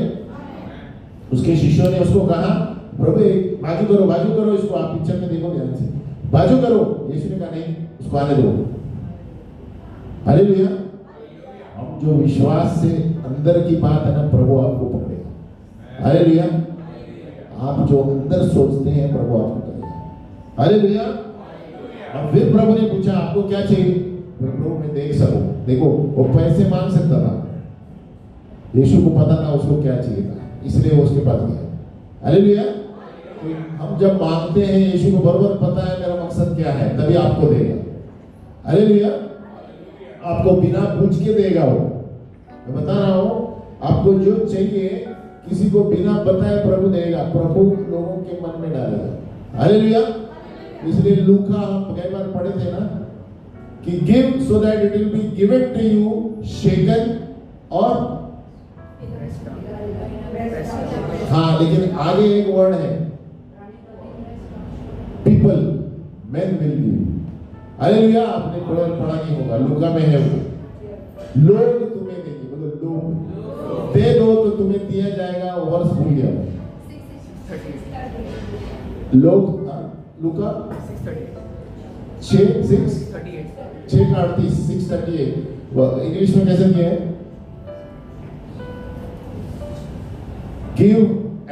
उसके शिष्यों ने उसको कहा, प्रभु बाजू करो इसको। आप पिक्चर में देखो ध्यान से, बाजू करो। यीशु ने कहा नहीं, उसको आने दो। हालेलुया। हम जो विश्वास से अंदर की बात है ना, प्रभु आपको पकड़ेगा। हालेलुया। आप जो अंदर सोचते हैं, प्रभु आपको करेगा। हालेलुया। अब फिर प्रभु ने पूछा, आपको क्या चाहिए? प्रभु मैं देख सकूं। देखो, वो पैसे मांग सकता था, यीशु को पता था उसको क्या चाहिए था, इसलिए वो उसके पास गया। हालेलुया। हम जब मांगते हैं, यीशु को बराबर पता है मेरा मकसद क्या है, तभी आपको देगा। हालेलुया। आपको बिना पूछ के देगा वो। मैं बता रहा हूं, आपको जो चाहिए किसी को बिना बताए प्रभु देगा, प्रभु लोगों के मन में डालेगा। हालेलुया। इसलिए लूका हम कई बार पढ़े थे ना कि give so that it will be given to you, shaken और हाँ, लेकिन आगे एक वर्ड है, people, men will give. Hallelujah. आपने पढ़ा नहीं होगा, लूका में है वो, लोग तुम्हें देंगे। बोलो लोग दे दो तो तुम्हें दिया जाएगा। वर्ष भूल गया लोग। लूका 6:38 इंग्लिश में कैसे किया है? Give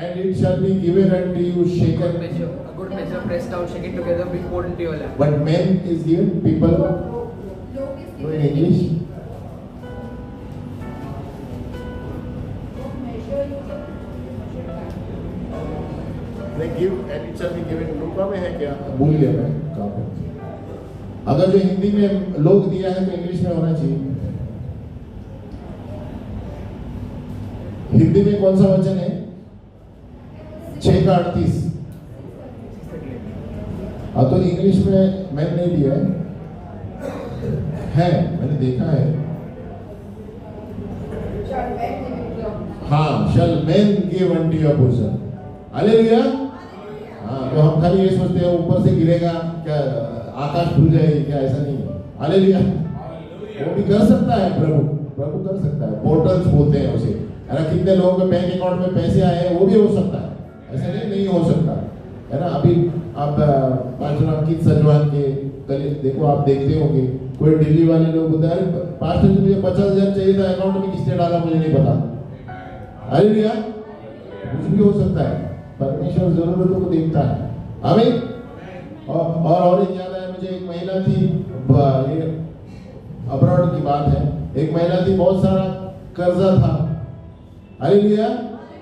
and it shall be given unto you, shaken. A good measure, pressed down, shaken together, be poured into your lap. But men is given, people. No in English. They give and it shall be given. लूका में है क्या? भूल गया मैं कहाँ पे। अगर जो हिंदी में लोग दिया है तो इंग्लिश में होना चाहिए। हिंदी में कौन सा वचन है? 6:38। तो इंग्लिश में मैंने नहीं दिया है, मैंने देखा है। हाँ, shall men give unto your bosom. Hallelujah. हाँ, तो हम खाली ये सोचते हैं ऊपर से गिरेगा क्या, आकाश खुल जाएगी क्या, ऐसा नहीं है। हालेलुया। वो भी कर सकता है, प्रभु कर सकता है। पोर्टल्स बोलते हैं उसे, है ना। कितने लोगों के बैंक अकाउंट में पैसे आए हैं, वो भी हो सकता है, ऐसा नहीं हो सकता, है ना। अभी आप पास्टर की सजवान के देखो, आप देखते होंगे कोई दिल्ली वाले लोग बोलते हैं, पास्टर जी मुझे 50,000 चाहिए था, अकाउंट में किसने डाला मुझे नहीं पता। हालेलुया। कुछ भी हो सकता है, परमेश्वर जरूरतों को देखता है। आमीन। और एक याद आया मुझे, एक महिला थी, ये अब्रॉड की बात है, एक महिला थी, बहुत सारा कर्जा था। हालेलुया।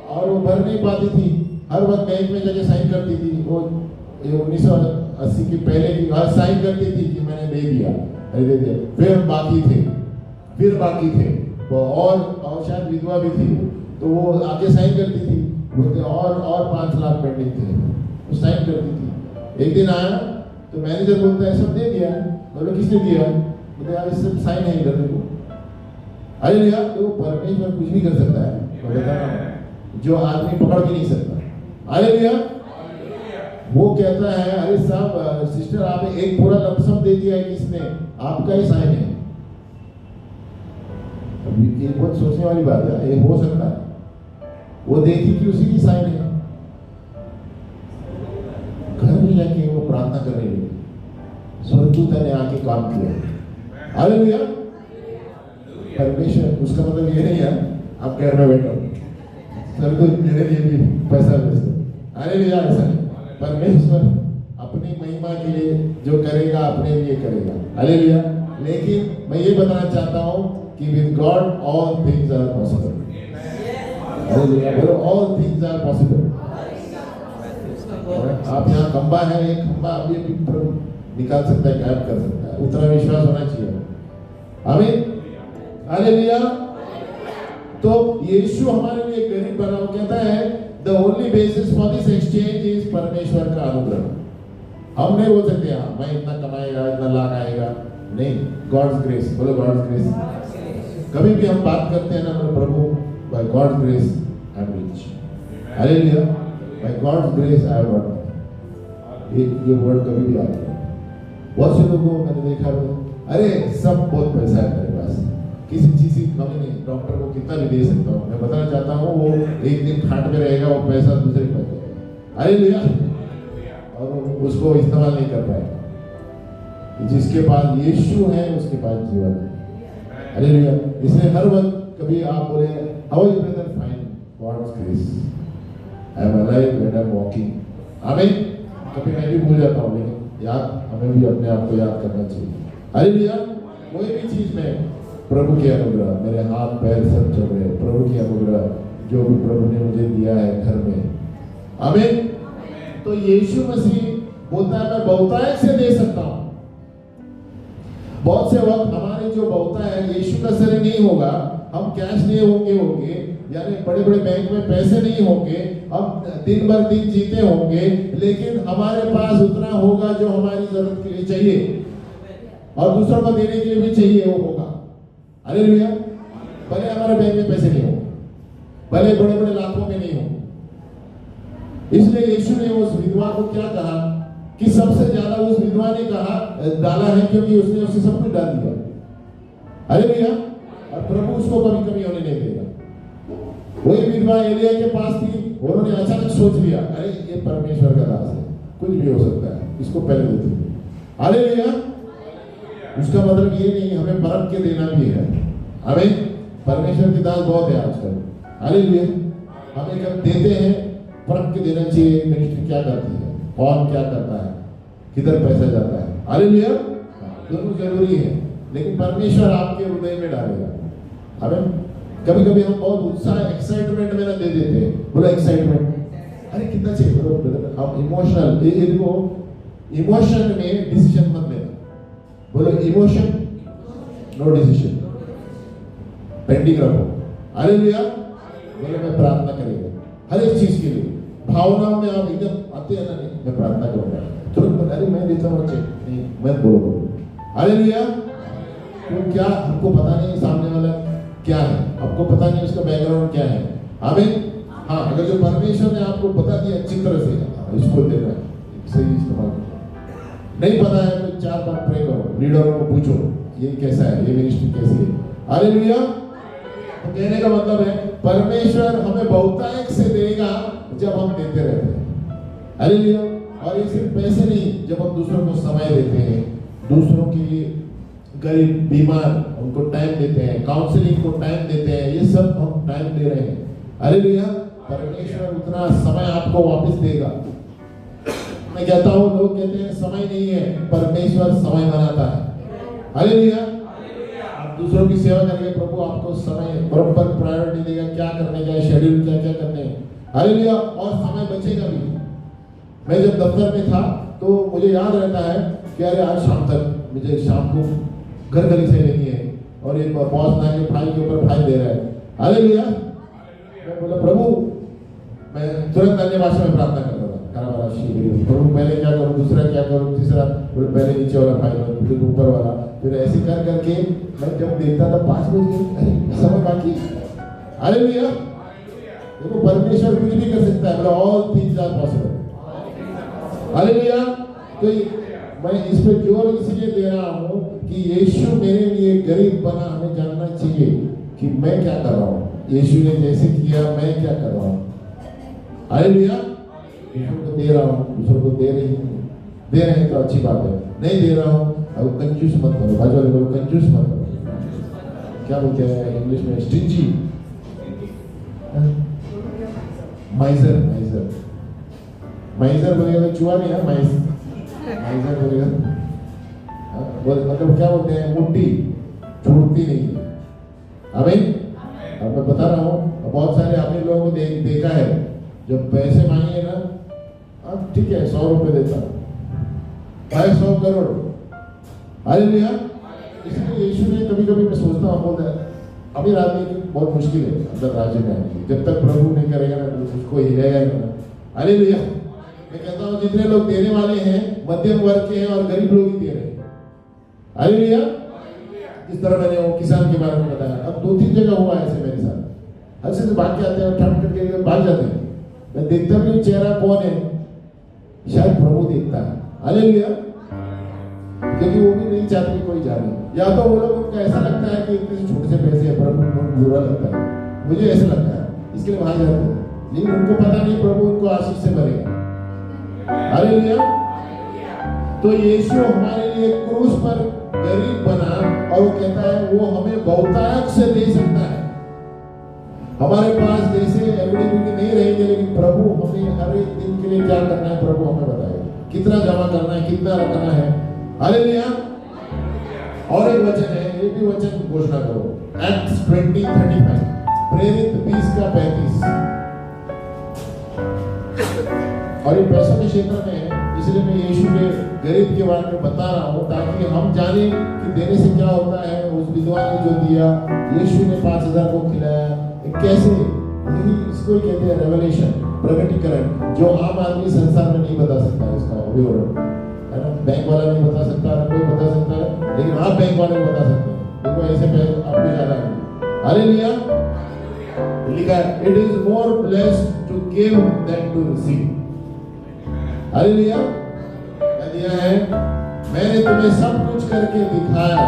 और वो भर नहीं पाती थी, हर वक्त बैंक में जाके साइन करती थी। वो 1980 के पहले की हर साइन करती थी कि मैंने दे दिया, दे दिया। फिर बाकी थे वो, और शायद विधवा भी थी, तो वो आगे साइन करती थी, बोलते और 5 लाख पेंडिंग थे, वो साइन करती थी। एक दिन आया तो मैनेजर बोलता है सब दे दिया। बोले किसने दिया? बोलते यार इससे साइन नहीं कर रहे। हालेलुया। तो परमेश्वर कुछ भी कर सकता है, मैं बता रहा हूं, जो आदमी पकड़ भी नहीं सकता। हालेलुया। वो कहता है, अरे साहब सिस्टर आपने एक पूरा लमसम दे दिया है, किसने? आपका ही साइन है। ये बहुत सोचने वाली बात है, ये हो सकता है। वो देखी कि उसी की साइन है, घर में जाके वो प्रार्थना करने लगी, स्वर्गदूत ने आके काम किया। हालेलुया। परमेश्वर, उसका मतलब ये नहीं है आप घर में बैठो स्वर्गदूत मेरे लिए भी पैसा भेज दो, हालेलुया, ऐसा नहीं। परमेश्वर अपनी महिमा के लिए जो करेगा अपने लिए करेगा, हालेलुया। लेकिन मैं ये बताना चाहता हूँ कि with God all things are possible, hallelujah. बोलो ऑल थिंग्स आर पॉसिबल। आप यहाँ खंबा है, एक खंबा अभी निकाल सकता है, गायब कर सकता है, उतना विश्वास होना चाहिए। आमीन, हालेलुया। तो यीशु हमारे लिए गरीब बना, वो कहता है the only basis for this exchange is परमेश्वर का अनुग्रह। हम नहीं बोल सकते हाँ मैं इतना कमाएगा, इतना लाख आएगा, नहीं, गॉड्स ग्रेस। बोलो गॉड्स ग्रेस। कभी भी हम बात करते हैं ना, प्रभु by God's grace I am rich, hallelujah, by God's grace I have got nothing. ये वर्ड कभी भी आता है। बहुत से लोगों को मैंने देखा है, अरे सब बहुत पैसा है मेरे पास, किसी चीज की कमी नहीं, डॉक्टर को कितना भी दे सकता हूँ। मैं बताना चाहता हूँ वो एक दिन खाट में रहेगा, वो पैसा दूसरे के पास जाएगा, हालेलुया, और उसको इस्तेमाल नहीं कर पाएगा। जिसके पास यीशु है उसके पास जीवन है, हालेलुया। इसलिए हर वक्त कभी आप बोले how you brother, fine, God's grace, I am alive and I am walking, आमीन। कभी मैं भी भूल जाता हूँ, लेकिन याद हमें भी अपने आप को याद करना चाहिए, हालेलुया। कोई भी चीज में प्रभु के अनुग्रह, मेरे हाथ पैर सब चल रहे, प्रभु के अनुग्रह जो भी प्रभु ने मुझे दिया है घर में, आमीन। तो यीशु मसीह बोलता है मैं बहुतायत से दे सकता हूं। बहुत से वक्त हमारे जो बहुतायत है यीशु का सर नहीं होगा, हम कैश लिए होंगे, यानी बड़े बड़े बैंक में पैसे नहीं होंगे, हम दिन भर दिन जीते होंगे, लेकिन हमारे पास उतना होगा जो हमारी जरूरत के लिए चाहिए और दूसरों को देने के लिए भी चाहिए, वो होगा, हालेलुया। भले हमारे बैंक में पैसे नहीं हो, भले बड़े बड़े लाखों में नहीं हो। इसलिए यीशु ने उस विधवा को क्या कहा कि सबसे ज्यादा उस विधवा ने कहा डाला है, क्योंकि उसने उसे सब कुछ डाल दिया, हालेलुया। और प्रभु उसको कभी कभी होने नहीं देगा। वही विधवा एलिया के पास थी, उन्होंने अचानक सोच लिया अरे ये परमेश्वर का दास है, कुछ भी हो सकता है, इसको पहले देते, हालेलुया। उसका मतलब ये नहीं हमें परख के देना भी है, हमें परमेश्वर की दास बहुत है आजकल, हालेलुया। हमें जब देते हैं परख के देना चाहिए, मिनिस्ट्री क्या करती है, कौन क्या करता है, किधर पैसा जाता है, हालेलुया। दोनों जरूरी है, लेकिन परमेश्वर आपके हृदय में डालेगा। हमें कभी कभी हम बहुत उत्साह एक्साइटमेंट में ना दे देते हैं, बोलो एक्साइटमेंट, अरे कितना चाहिए, बोलो हम इमोशनल, इनको इमोशन में डिसीजन मत लेना, बोलो इमोशन नो डिसीजन, पेंडिंग रखो, हालेलुया। बोलो मैं प्रार्थना करेगा हर एक चीज के लिए, भावनाओं में आप एकदम आते हैं ना, नहीं मैं प्रार्थना करूंगा, तुरंत अरे मैं देता हूँ अच्छे, नहीं मैं बोलो, हालेलुया। तो क्या हमको पता नहीं सामने वाला क्या है, आपको पता नहीं उसका बैकग्राउंड क्या है, आमीन। हाँ, अगर जो परमेश्वर ने आपको बता दिया अच्छी तरह से इसको देना है, सही इस्तेमाल नहीं पता है तो 4 बार प्रे करो, लीडरों को पूछो ये कैसा है, ये मिनिस्ट्री कैसी है, हालेलुया। तो कहने का मतलब है परमेश्वर हमें बहुतायत से देगा जब हम देते रहते हैं, हालेलुया। और ये सिर्फ पैसे नहीं, जब हम दूसरों को समय देते हैं, दूसरों के लिए गरीब बीमार उनको टाइम देते हैं, काउंसलिंग को टाइम देते हैं, ये सब हम टाइम दे रहे हैं, हालेलुया। परमेश्वर उतना समय आपको वापस देगा। मैं कहता हूँ लोग कहते हैं समय नहीं है, परमेश्वर समय बनाता है, हालेलुया। आप दूसरों की सेवा करेंगे, प्रभु आपको समय बराबर प्रायोरिटी देगा, क्या करने का शेड्यूल क्या क्या करने हैं, हालेलुया। और समय बचेगा भी। मैं जब दफ्तर में था तो मुझे याद रहता है कि अरे आज शाम तक मुझे शाम को घर गली से लेनी है, और एक बॉस ना के फाइल के ऊपर फाइल दे रहा है, हालेलुया। मैं बोला प्रभु, मैं तुरंत अन्य भाषा में प्रार्थना करता था, प्रभु पहले क्या करूं, दूसरा क्या करूं, तीसरा, पहले नीचे वाला फाइल, फिर ऊपर वाला, फिर ऐसे कर करके मैं जब देखता था 5 बजे, अरे समय बाकी, हालेलुया। देखो परमेश्वर कुछ भी कर सकता है, all things are possible, hallelujah. तो मैं इस पे जोर इसलिए दे रहा हूँ कि यीशु मेरे लिए गरीब बना, हमें जानना चाहिए, कि मैं क्या कर रहा हूँ, यीशु ने जैसे किया मैं क्या कर रहा हूँ। हालेलुया। दूसरों को दे रहा हूँ, दूसरों को दे रही हूँ, दे रहे हैं तो अच्छी बात है, नहीं दे रहा हूँ अब कंजूस मत करो, बाजू वाले बोलो कंजूस मत करो। क्या बोलते हैं इंग्लिश में, स्टिंजी, माइजर, माइजर, माइजर बोलेगा तो चुहा नहीं है, माइजर बोलेगा मतलब क्या बोलते हैं, मुट्ठी छूटती नहीं है। अमीन। अब मैं बता रहा हूँ, बहुत सारे अमीर लोगों को देखा है, जब पैसे मांगे ना, अब ठीक है 100 रुपए देता, 100 करोड़। हालेलुया। इसलिए यीशु ने कभी कभी मैं सोचता हूँ, बोलता है अमीर आदमी की बहुत मुश्किल है अंदर राज्य में आने की, जब तक प्रभु नहीं करेगा ना तो उसको हिलेगा ही ना। हालेलुया। मैं कहता हूँ जितने लोग देने वाले हैं मध्यम वर्ग के हैं और गरीब लोग ही दे रहे हैं। हालेलुया। इस तरह मैंने वो किसान के बारे में बताया, अब 2-3 जगह हुआ ऐसे मेरे साथ, हर से भाग के आते हैं और ठंड करके भाग जाते हैं, मैं देखता भी चेहरा कौन है, शायद प्रभु देखता है। हालेलुया। क्योंकि वो भी नहीं चाहते कोई जाने, या तो वो लोग उनको ऐसा लगता है कि इतने छोटे से पैसे हैं, प्रभु को बुरा लगता है, मुझे ऐसा लगता है, इसके लिए वहां जाते हैं, लेकिन उनको पता नहीं प्रभु उनको आशीष से भरेगा। हालेलुया। तो यीशु हमारे लिए क्रूस पर गरीब बना और वो कहता है वो हमें बहुतायत से दे सकता है। हमारे पास जैसे एवरीडे नहीं रहेंगे, लेकिन प्रभु हमें हर एक दिन के लिए क्या करना है प्रभु हमें बताएगा, कितना जमा करना है, कितना रखना है। हालेलुया। और एक वचन है, ये भी वचन घोषणा करो, एक्ट्स 20:35, प्रेरित 20:35। और ये पैसों के क्षेत्र में है, इसलिए मैं यीशु के गरीब के बारे में बता रहा हूँ ताकि हम जाने कि देने से क्या होता है। उस विधवा ने जो दिया, यीशु ने 5000 को खिलाया, कैसे, यही इसको ही कहते हैं रेवलेशन, प्रकटीकरण, जो आम आदमी संसार में नहीं बता सकता है इसका विवरण, है ना। बैंक वाला नहीं बता सकता, कोई बता सकता है, लेकिन आप बैंक वाले को बता सकते हैं, देखो ऐसे पैसे आपको ज्यादा है। हालेलुया। लिखा है it is more blessed to give than to receive. Hallelujah. क्या दिया है, मैंने तुम्हें सब कुछ करके दिखाया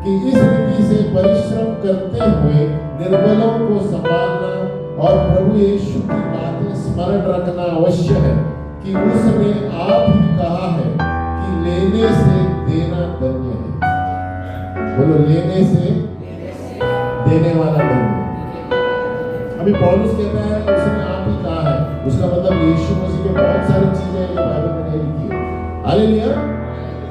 कि इस रीति से परिश्रम करते हुए निर्बलों को संभालना और प्रभु यीशु की बातें स्मरण रखना अवश्य है कि उसने आप ही कहा है कि लेने से देना धन्य है। बोलो लेने से देने वाला धन्य है। अभी पौलुस कहता है उसने आप ही कहा है, उसका मतलब यीशु मसीह के बहुत सारी चीजें हैं जो बाइबल में नहीं लिखी है। हालेलुया।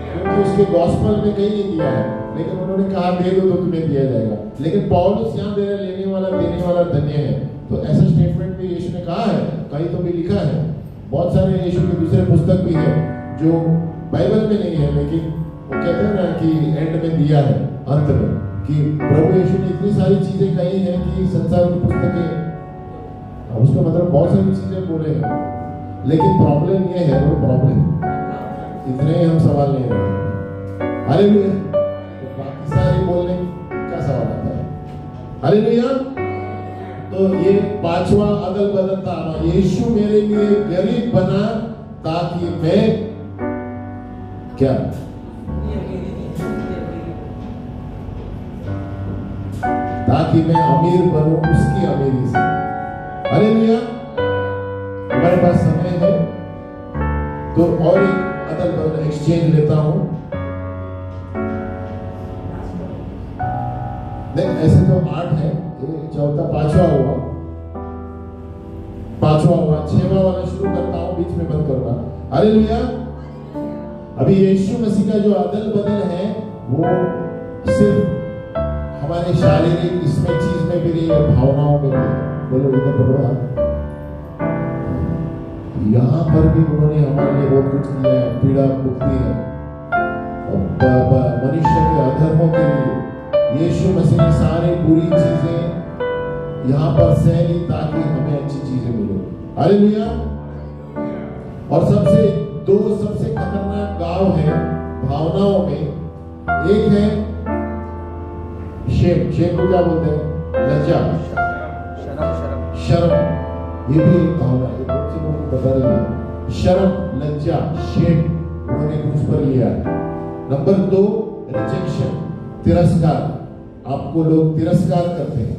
क्योंकि उसके गॉस्पेल में कहीं नहीं दिया है, लेकिन उन्होंने कहा दे दो तो तुम्हें दिया जाएगा। लेकिन पौलुस यहाँ दे रहा है लेने वाला देने वाला धन्य है, तो ऐसा स्टेटमेंट भी यीशु ने कहा है, कहीं तो भी लिखा है। बहुत सारे यीशु के दूसरे पुस्तक भी है जो बाइबल में नहीं है, लेकिन वो कहते हैं ना कि एंड में दिया है, अंत में, कि प्रभु यीशु ने इतनी सारी चीजें कही हैं कि संसार की पुस्तकें, उसका मतलब बहुत सारी चीजें बोले हैं, लेकिन प्रॉब्लम ये है, वो प्रॉब्लम इतने ही हम सवाल नहीं रहे। हालेलुया। तो बाकी सारे बोलने का सवाल आता है। हालेलुया। तो ये 5वां अदल बदल था, यीशु मेरे लिए गरीब बना ताकि मैं क्या, ताकि मैं अमीर बनूं उसकी अमीरी से। हालेलुया। हमारे पास समय है तो और एक अदल बदल एक्सचेंज लेता हूं। नहीं, ऐसे तो 8 है, चौथा 5वां हुआ, 5वां हुआ, 6वां वाला शुरू करता हूं, बीच में बंद करूंगा। हालेलुया। अभी यीशु मसीह का जो अदल बदल है वो सिर्फ हमारे शारीरिक इसमें चीज में भी नहीं है, भावनाओं में भी है। बोलो इधर पकड़ो हाथ। यहाँ पर भी उन्होंने हमारे लिए बहुत कुछ किया है, पीड़ा मुक्ति है, मनुष्य के अधर्मों के लिए यीशु मसीह ने सारी बुरी चीजें यहाँ पर सह ली ताकि हमें अच्छी चीजें मिले। हालेलुया। और दो सबसे खतरनाक गांव है भावनाओं में, एक है शेम, शेम को क्या बोलते हैं, लज्जा, शर्म, ये भी एक भावना है, बहुत से लोगों को बता रही है। शर्म, लज्जा, शेम उन्होंने क्रूस पर लिया है। नंबर 2 रिजेक्शन, तिरस्कार, आपको लोग तिरस्कार करते हैं।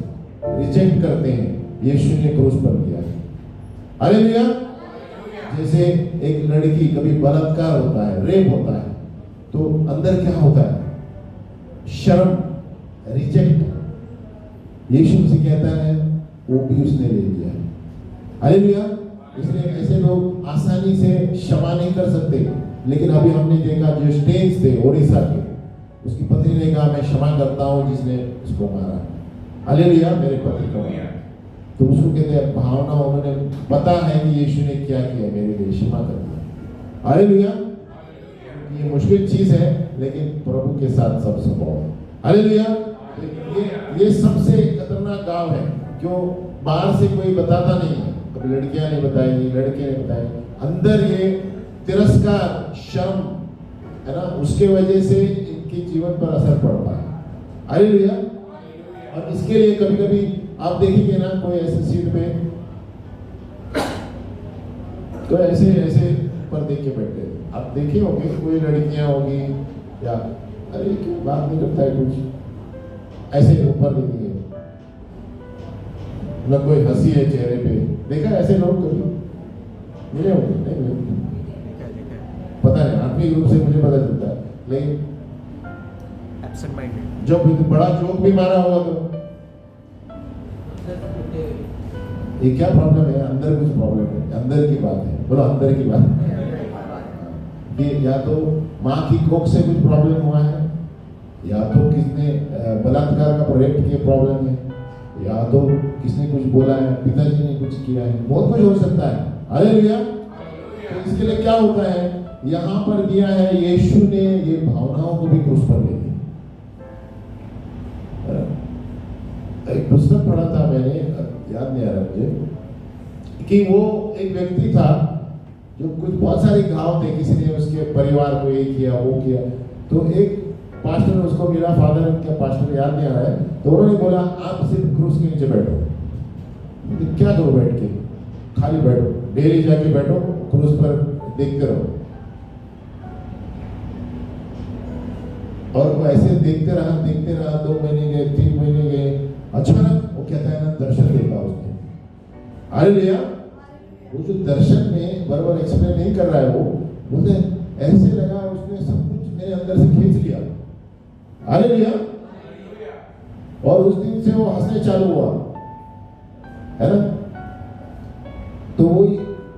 रिजेक्ट करते हैं, यीशु ने क्रूस पर किया है। हालेलुया। जैसे एक लड़की कभी बलात्कार होता है, रेप होता है, तो अंदर क्या होता है? शर्म, रिजेक्ट। यीशु मसीह कहता है वो भी उसने ले लिया है। हालेलुया। इसलिए ऐसे लोग आसानी से क्षमा नहीं कर सकते, लेकिन अभी हमने देखा जो स्टेन्स थे ओडिशा के, उसकी पत्नी ने कहा मैं क्षमा करता हूं जिसने उसको मारा। हालेलुया। मेरे पति को मारा, तो उसको कहते हैं भावना, उन्होंने पता है कि यीशु ने क्या किया, मेरे लिए क्षमा कर दिया। हालेलुया। ये मुश्किल चीज है, लेकिन प्रभु के साथ सब संभव है। हालेलुया। ये सबसे खतरनाक गांव है, क्यों? बाहर से कोई बताता नहीं है, कभी लड़कियां नहीं बताएंगी, लड़के नहीं बताएंगे, अंदर ये तिरस्कार, शर्म है ना, उसके वजह से इनके जीवन पर असर पड़ता है। हालेलुया। और इसके लिए कभी कभी आप देखेंगे ना, कोई ऐसे सीट पे तो ऐसे पर देख के बैठे, आप देखे होंगे कोई लड़कियां होगी या अरे क्यों बात नहीं करता है, कुछ ऐसे ऊपर देखेंगे, मतलब कोई हंसी है चेहरे पे, देखा ऐसे लोग कभी मिले होंगे? नहीं मिले, पता नहीं, आत्मिक रूप से मुझे पता चलता है, लेकिन एब्सेंट माइंडेड, जब बड़ा जोक भी मारा होगा तो ये क्या प्रॉब्लम है? अंदर कुछ प्रॉब्लम है, अंदर की बात है, बोलो अंदर की बात। कि या तो माँ की कोख से कुछ प्रॉब्लम हुआ है, या तो किसने बलात्कार का रेप के प्रॉब्लम है, या तो किसने कुछ बोला है, पिताजी ने कुछ किया है, बहुत कुछ हो सकता है। हालेलुया। तो इसके लिए क्या होता है, यहाँ पर दिया है यीशु ने ये भावनाओं को भी क्रूस पर ले लिया। एक पुस्तक पढ़ा था मैंने, याद नहीं आ रहा मुझे, कि वो एक व्यक्ति था जो कुछ बहुत सारे घाव थे, किसी ने उसके परिवार को ये किया वो किया, तो एक पास्टर उसको मिला, फादर क्या पास्टर याद नहीं आ रहा है, तो उन्होंने बोला आप सिर्फ क्रूस के नीचे बैठो। क्या करो बैठ के? खाली बैठो, डेली जाके बैठो क्रूस पर, देखते रहो। और वो ऐसे देखते रहा 2 महीने गए, 3 महीने गए, अचानक वो कहता है ना दर्शन देखा उसने। हालेलुया। वो जो दर्शन में बराबर एक्सप्लेन नहीं कर रहा है, वो बोलते ऐसे लगा उसने सब कुछ मेरे अंदर से खींच लिया। हालेलुया। और उस दिन से वो हंसने चालू हुआ, है ना। तो वो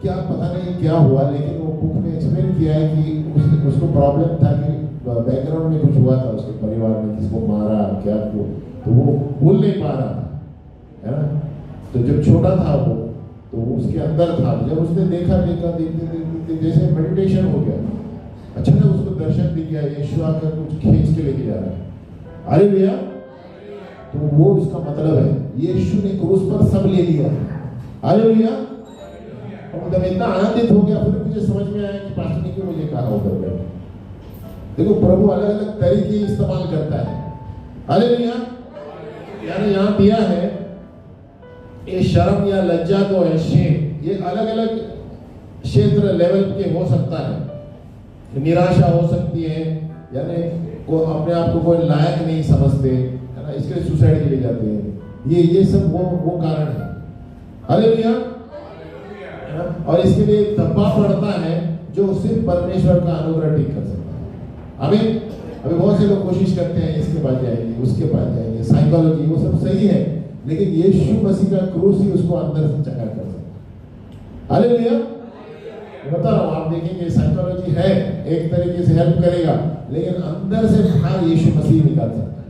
क्या पता नहीं क्या हुआ, लेकिन वो बुक में एक्सप्लेन किया है कि उसको प्रॉब्लम था कि बैकग्राउंड में कुछ हुआ था उसके परिवार में, किसको मारा क्या को, तो वो भूल नहीं पा रहा था, है ना। तो जब छोटा था वो, तो उसके अंदर था, जब उसने देखा देखते जैसे मेडिटेशन हो गया, अचानक उसको दर्शन दिख गया, यीशु आकर कुछ खींच के लेके जा रहा है। हालेलुया। तो वो इसका मतलब है यीशु ने क्रूस पर सब ले लिया। हालेलुया। और जब इतना आनंदित हो गया, फिर मुझे समझ में आया कि पास्टर ने क्यों मुझे कहा उधर बैठ। देखो प्रभु अलग अलग तरीके इस्तेमाल करता है। हालेलुया। यानी यहाँ दिया है ये शर्म या लज्जा को है, शेम, ये अलग अलग क्षेत्र लेवल के हो सकता है। निराशा हो सकती है, यानी को अपने आप को कोई लायक नहीं समझते, है ना, इसके लिए सुसाइड के लिए जाते हैं। ये सब वो कारण है। हालेलुया। और इसके लिए दबाव पड़ता है जो सिर्फ परमेश्वर का अनुग्रह ठीक कर सकता है। आमीन। अभी बहुत से लोग कोशिश करते हैं इसके पास जाएंगे, उसके पास जाएंगे, साइकोलॉजी, वो सब सही है, लेकिन यीशु मसीह का क्रूस ही उसको अंदर से चंगा कर सकता है। हालेलुया। बता रहा हूँ, आप देखेंगे साइकोलॉजी है, एक तरीके से हेल्प करेगा, लेकिन अंदर से बाहर यीशु मसीह निकाल सकता है।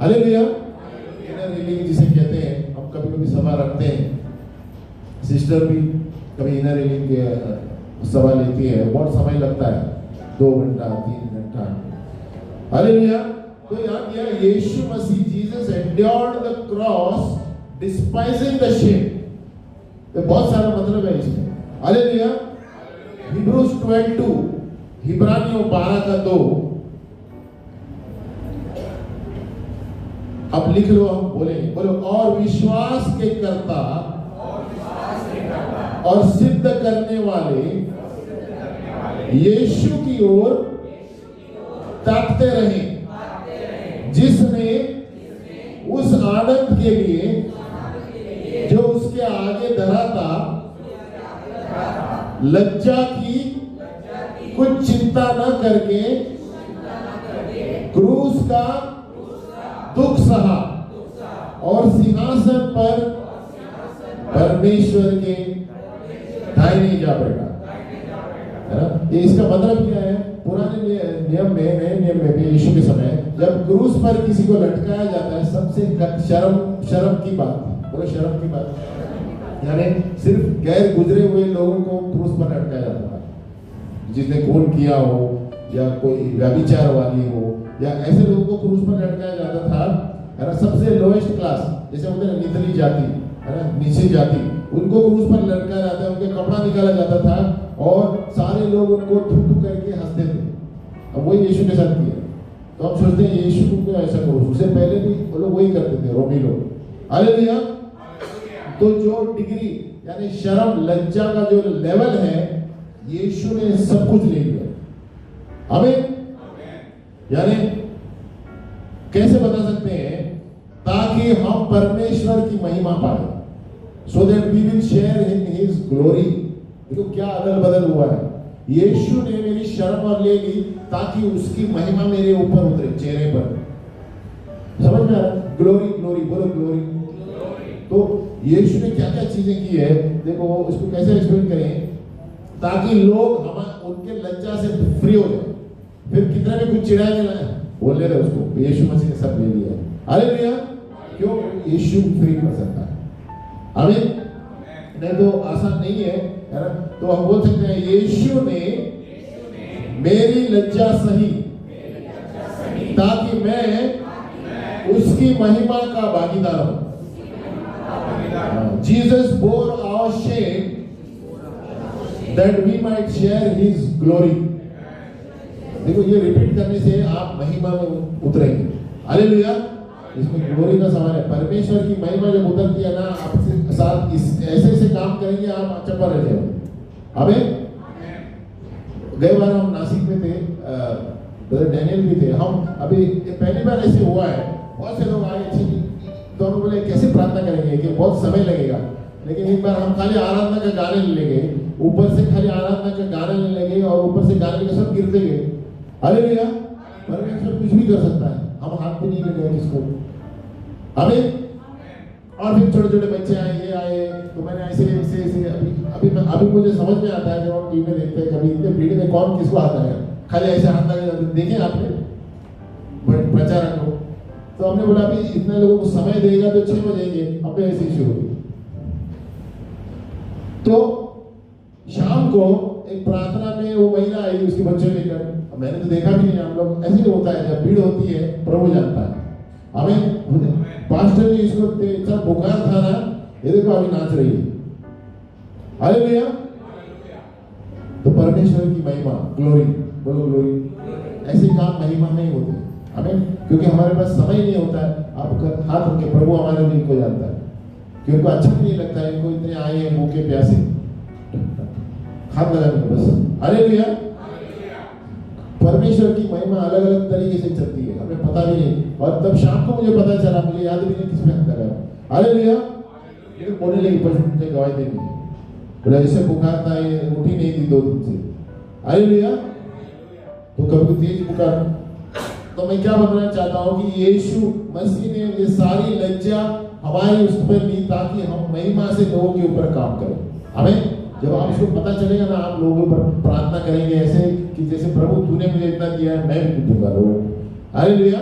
हालेलुया। इनर हीलिंग जिसे कहते हैं, हम कभी कभी सभा रखते हैं, सिस्टर भी कभी इनर हीलिंग के सभा लेती है, बहुत समय लगता है, 2 घंटा 3 घंटा। हालेलुया। तो यहाँ किया Yeshu Masih, Jesus endured the cross despising the shame. तो बहुत सारा मतलब है इसमें। हालेलुया। हिब्रूज 12:2, हिब्रानियों 12:2। अब लिख लो, हम बोलेंगे, बोलो। और विश्वास के कर्ता और सिद्ध करने वाले यीशु की ओर ताकते रहे, जिसने उस आनंद के लिए आगे धरा था, लज्जा की कुछ चिंता न करके क्रूस का दुख सहा और सिंहासन पर परमेश्वर के दाहिने जा बैठा। है ना? ये इसका मतलब क्या है? पुराने नियम में, नए नियम में भी यीशु के समय जब क्रूस पर किसी को लटकाया जाता है, सबसे शर्म की बात, बोलो शर्म की बात, यानी सिर्फ गैर गुजरे हुए लोगों को क्रूस पर लटकाया जाता था। जिसने खून किया हो या कोई व्यभिचार वाली हो या ऐसे लोगों को क्रूस पर लटकाया जाता था। है ना? सबसे लोएस्ट क्लास, जैसे होते हैं निचली जाति, है ना, नीचे जाति, उनको क्रूस पर लटकाया जाता है, उनके कपड़ा निकाला जाता था और सारे लोग उनको थू करके हंसते थे। अब वही यीशु के साथ किया। तो हम सोचते हैं यीशु को क्यों ऐसा करो, उससे पहले भी वो लोग वही करते थे, रोमी लोग। हालेलुया। तो जो डिग्री यानी शर्म लज्जा का जो लेवल है, यीशु ने सब कुछ ले लिया। आमीन। यानी कैसे बता सकते हैं? ताकि हम परमेश्वर की महिमा पाए, so that we will share in his glory. देखो क्या अदल बदल हुआ है। यीशु ने मेरी शर्म और ले ली ताकि उसकी महिमा मेरे ऊपर उतरे, चेहरे पर। समझ में आ रहा है? ग्लोरी ग्लोरी, बोलो ग्लोरी। तो यीशु ने क्या क्या चीजें की है, देखो उसको कैसे एक्सप्लेन करें ताकि लोग हम उनके लज्जा से फ्री हो जाए। फिर कितना भी कुछ चिढ़ाया ना, बोल ले रहे उसको, यीशु मसीह ने सब ले लिया है। हालेलुया। क्यों? यीशु फ्री कर सकता है। आमीन। नहीं तो आसान नहीं है ना? तो हम बोल सकते हैं यीशु ने मेरी लज्जा सही ताकि मैं उसकी महिमा का भागीदार हूं। Jesus bore our shame that we might share his glory। देखो ये रिपीट करने से आप महिमा में उतरेंगे। हालेलुया। इसमें ग्लोरी का सवाल है। परमेश्वर की महिमा जब उतरती है ना, आपके साथ ऐसे ऐसे काम करेंगे आप चप्पा रह जाओगे। अबे गए बार हम नासिक में थे, ब्रदर डैनियल भी थे, हम अभी पहली बार ऐसे हुआ है, बहुत से लोग आए थे, तो हम बोले कैसे प्रार्थना करेंगे कि बहुत समय लगेगा। लेकिन एक बार हम खाली आराधना का गाने ले गए, ऊपर से खाली आराधना का गाने लेने लगे और ऊपर से गाने के सब गिरते गए। हालेलुया। परमेश्वर कुछ भी कर सकता है, हम हाथ भी नहीं लगे किसको। आमीन। और फिर छोटे छोटे बच्चे आए, ये आए, तो मैंने ऐसे ऐसे ऐसे अभी मुझे समझ में आता है जब हम टीवी में देखते हैं, कभी इतने भीड़ में कौन किसको हाथ लगाएगा, खाली ऐसे हाथ लगा देखें आपने प्रचारक को। तो हमने बोला अभी इतने लोगों को समय देगा तो 6 बजेंगे, हमने ऐसे ही शुरू किया। तो शाम को एक प्रार्थना में वो महिला आई उसके बच्चे लेकर, मैंने तो देखा भी नहीं, हम लोग ऐसे ही होता है जब भीड़ होती है, प्रभु जानता है। हमें पास्टर ने इसको इतना बुखार था ना, ये देखो अभी नाच रही है। हालेलुया। तो परमेश्वर की महिमा, ग्लोरी, बोलो ग्लोरी। ऐसे काम महिमा नहीं होते हमें, क्योंकि हमारे पास समय नहीं होता है। आप हाथ रखे, प्रभु हमारे दिल को जानता है कि उनको अच्छा भी नहीं लगता है, इनको इतने आए हैं भूखे प्यासे, हाथ लगाने बस। हालेलुया। परमेश्वर की महिमा अलग अलग तरीके से चलती है, हमें पता भी नहीं। और तब शाम को मुझे पता चला, मुझे याद भी नहीं किस पे हाथ लगाया। हालेलुया। लेकिन बोलने लगी, पर मुझे गवाही देनी है, बोला ऐसे बुखार था, ये उठी नहीं थी 2 दिन से। हालेलुया। तो कभी तेज बुखार। तो मैं क्या बताना चाहता हूँ कि यीशु मसीह ने ये सारी लज्जा हमारी उस पर ली ताकि हम महिमा से लोगों के ऊपर काम करें। हमें जब आप इसको पता चलेगा ना, आप लोगों पर प्रार्थना करेंगे ऐसे कि जैसे प्रभु तूने मुझे इतना दिया है, मैं भी दूंगा लोगों। हालेलुया।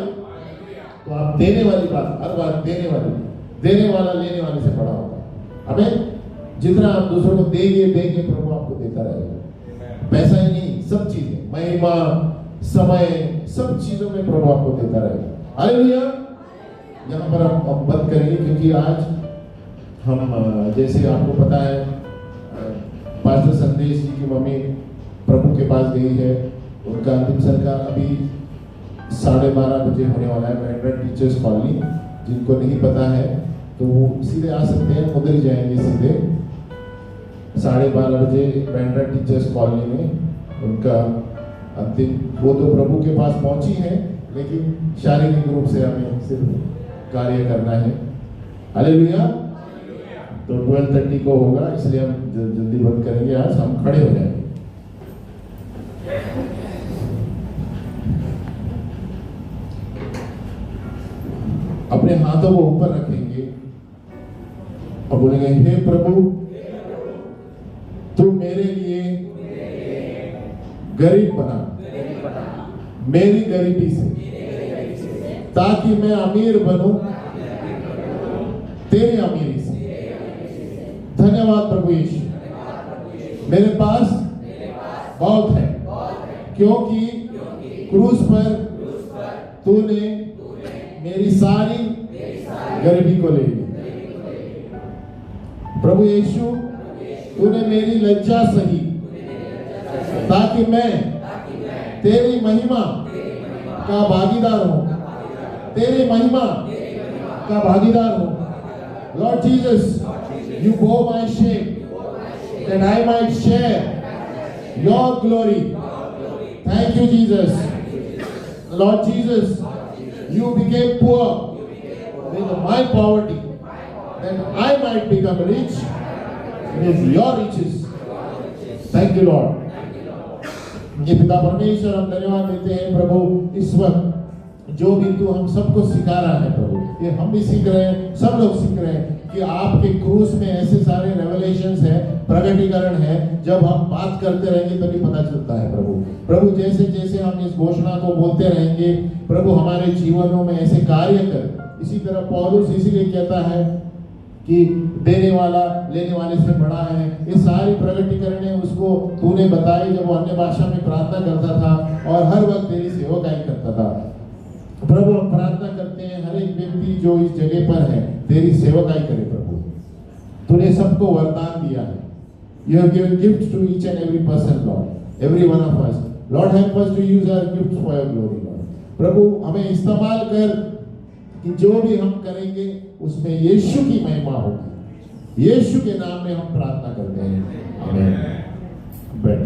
तो आप देने वाली बात, हर बात देने वाला लेने वाले से बड़ा होगा। हमें जितना आप दूसरों को देंगे प्रभु आपको देता रहेगा। पैसा ही नहीं, सब चीजें, महिमा, समय, सब चीजों में प्रभु आपको देता रहेगा। हालेलुया। यहाँ पर हम बंद करेंगे क्योंकि आज हम जैसे आपको पता है पास्टर संदेश जी की मम्मी प्रभु के पास गई है, उनका अंतिम संस्कार अभी 12:30 बजे होने वाला है। बैंड्रा टीचर्स कॉलोनी, जिनको नहीं पता है तो वो सीधे आ सकते हैं, उधर ही जाएंगे सीधे 12:30 बजे बैंड्रा टीचर्स कॉलोनी में उनका अंतिम। वो तो प्रभु के पास पहुंची है, लेकिन शारीरिक रूप से हमें सिर्फ कार्य करना है। हालेलुया। तो 12:30 को होगा, इसलिए हम जल्दी बंद करेंगे। आज हम खड़े हो जाएंगे। अपने हाथों को ऊपर रखेंगे और बोलेंगे, हे प्रभु, तू मेरे लिए गरीब बना मेरी गरीबी से, ताकि मैं अमीर बनूं तेरी अमीरी से। धन्यवाद प्रभु यीशु, मेरे पास बहुत है, क्योंकि क्रूस पर तूने मेरी सारी गरीबी को ले ली। प्रभु यीशु, तूने मेरी लज्जा सही, ताकि मैं तेरी महिमा का भागीदार हूं, तेरी महिमा का भागीदार हूं। Lord Jesus, you bore my shame, that I might share your glory. Thank you, Jesus. Lord Jesus, you became poor with my poverty, that I might become rich with your riches. Thank you, Lord. ये पिता परमेश्वर, हम धन्यवाद देते हैं प्रभु, इस वक्त जो भी तू हम सबको सिखा रहा है प्रभु, ये हम भी सीख रहे हैं, सब लोग सीख रहे हैं कि आपके क्रूस में ऐसे सारे रेवलेशंस है, प्रगटीकरण है। जब हम बात करते रहेंगे तभी पता चलता है प्रभु। प्रभु जैसे जैसे हम इस घोषणा को बोलते रहेंगे प्रभु, हमारे जीवनों में ऐसे कार्य कर। इसी तरह पौलुस इसीलिए कहता है कि देने वाला लेने वाले से बड़ा है। ये सारी प्रगटीकरण उसको तूने बताई जब वो अन्य भाषा में प्रार्थना करता था और हर वक्त तेरी सेवकाई करता था। प्रभु हम प्रार्थना करते हैं हर एक व्यक्ति जो इस जगह पर है तेरी सेवकाई करे प्रभु। तूने सबको वरदान दिया है। You have given gifts to each and every person, Lord, every one of us. Lord, help us to use our gifts for your glory, Lord. प्रभु हमें इस्तेमाल कर कि जो भी हम करेंगे उसमें यीशु की महिमा होगी। यीशु के नाम में हम प्रार्थना करते हैं, आमीन। बैठ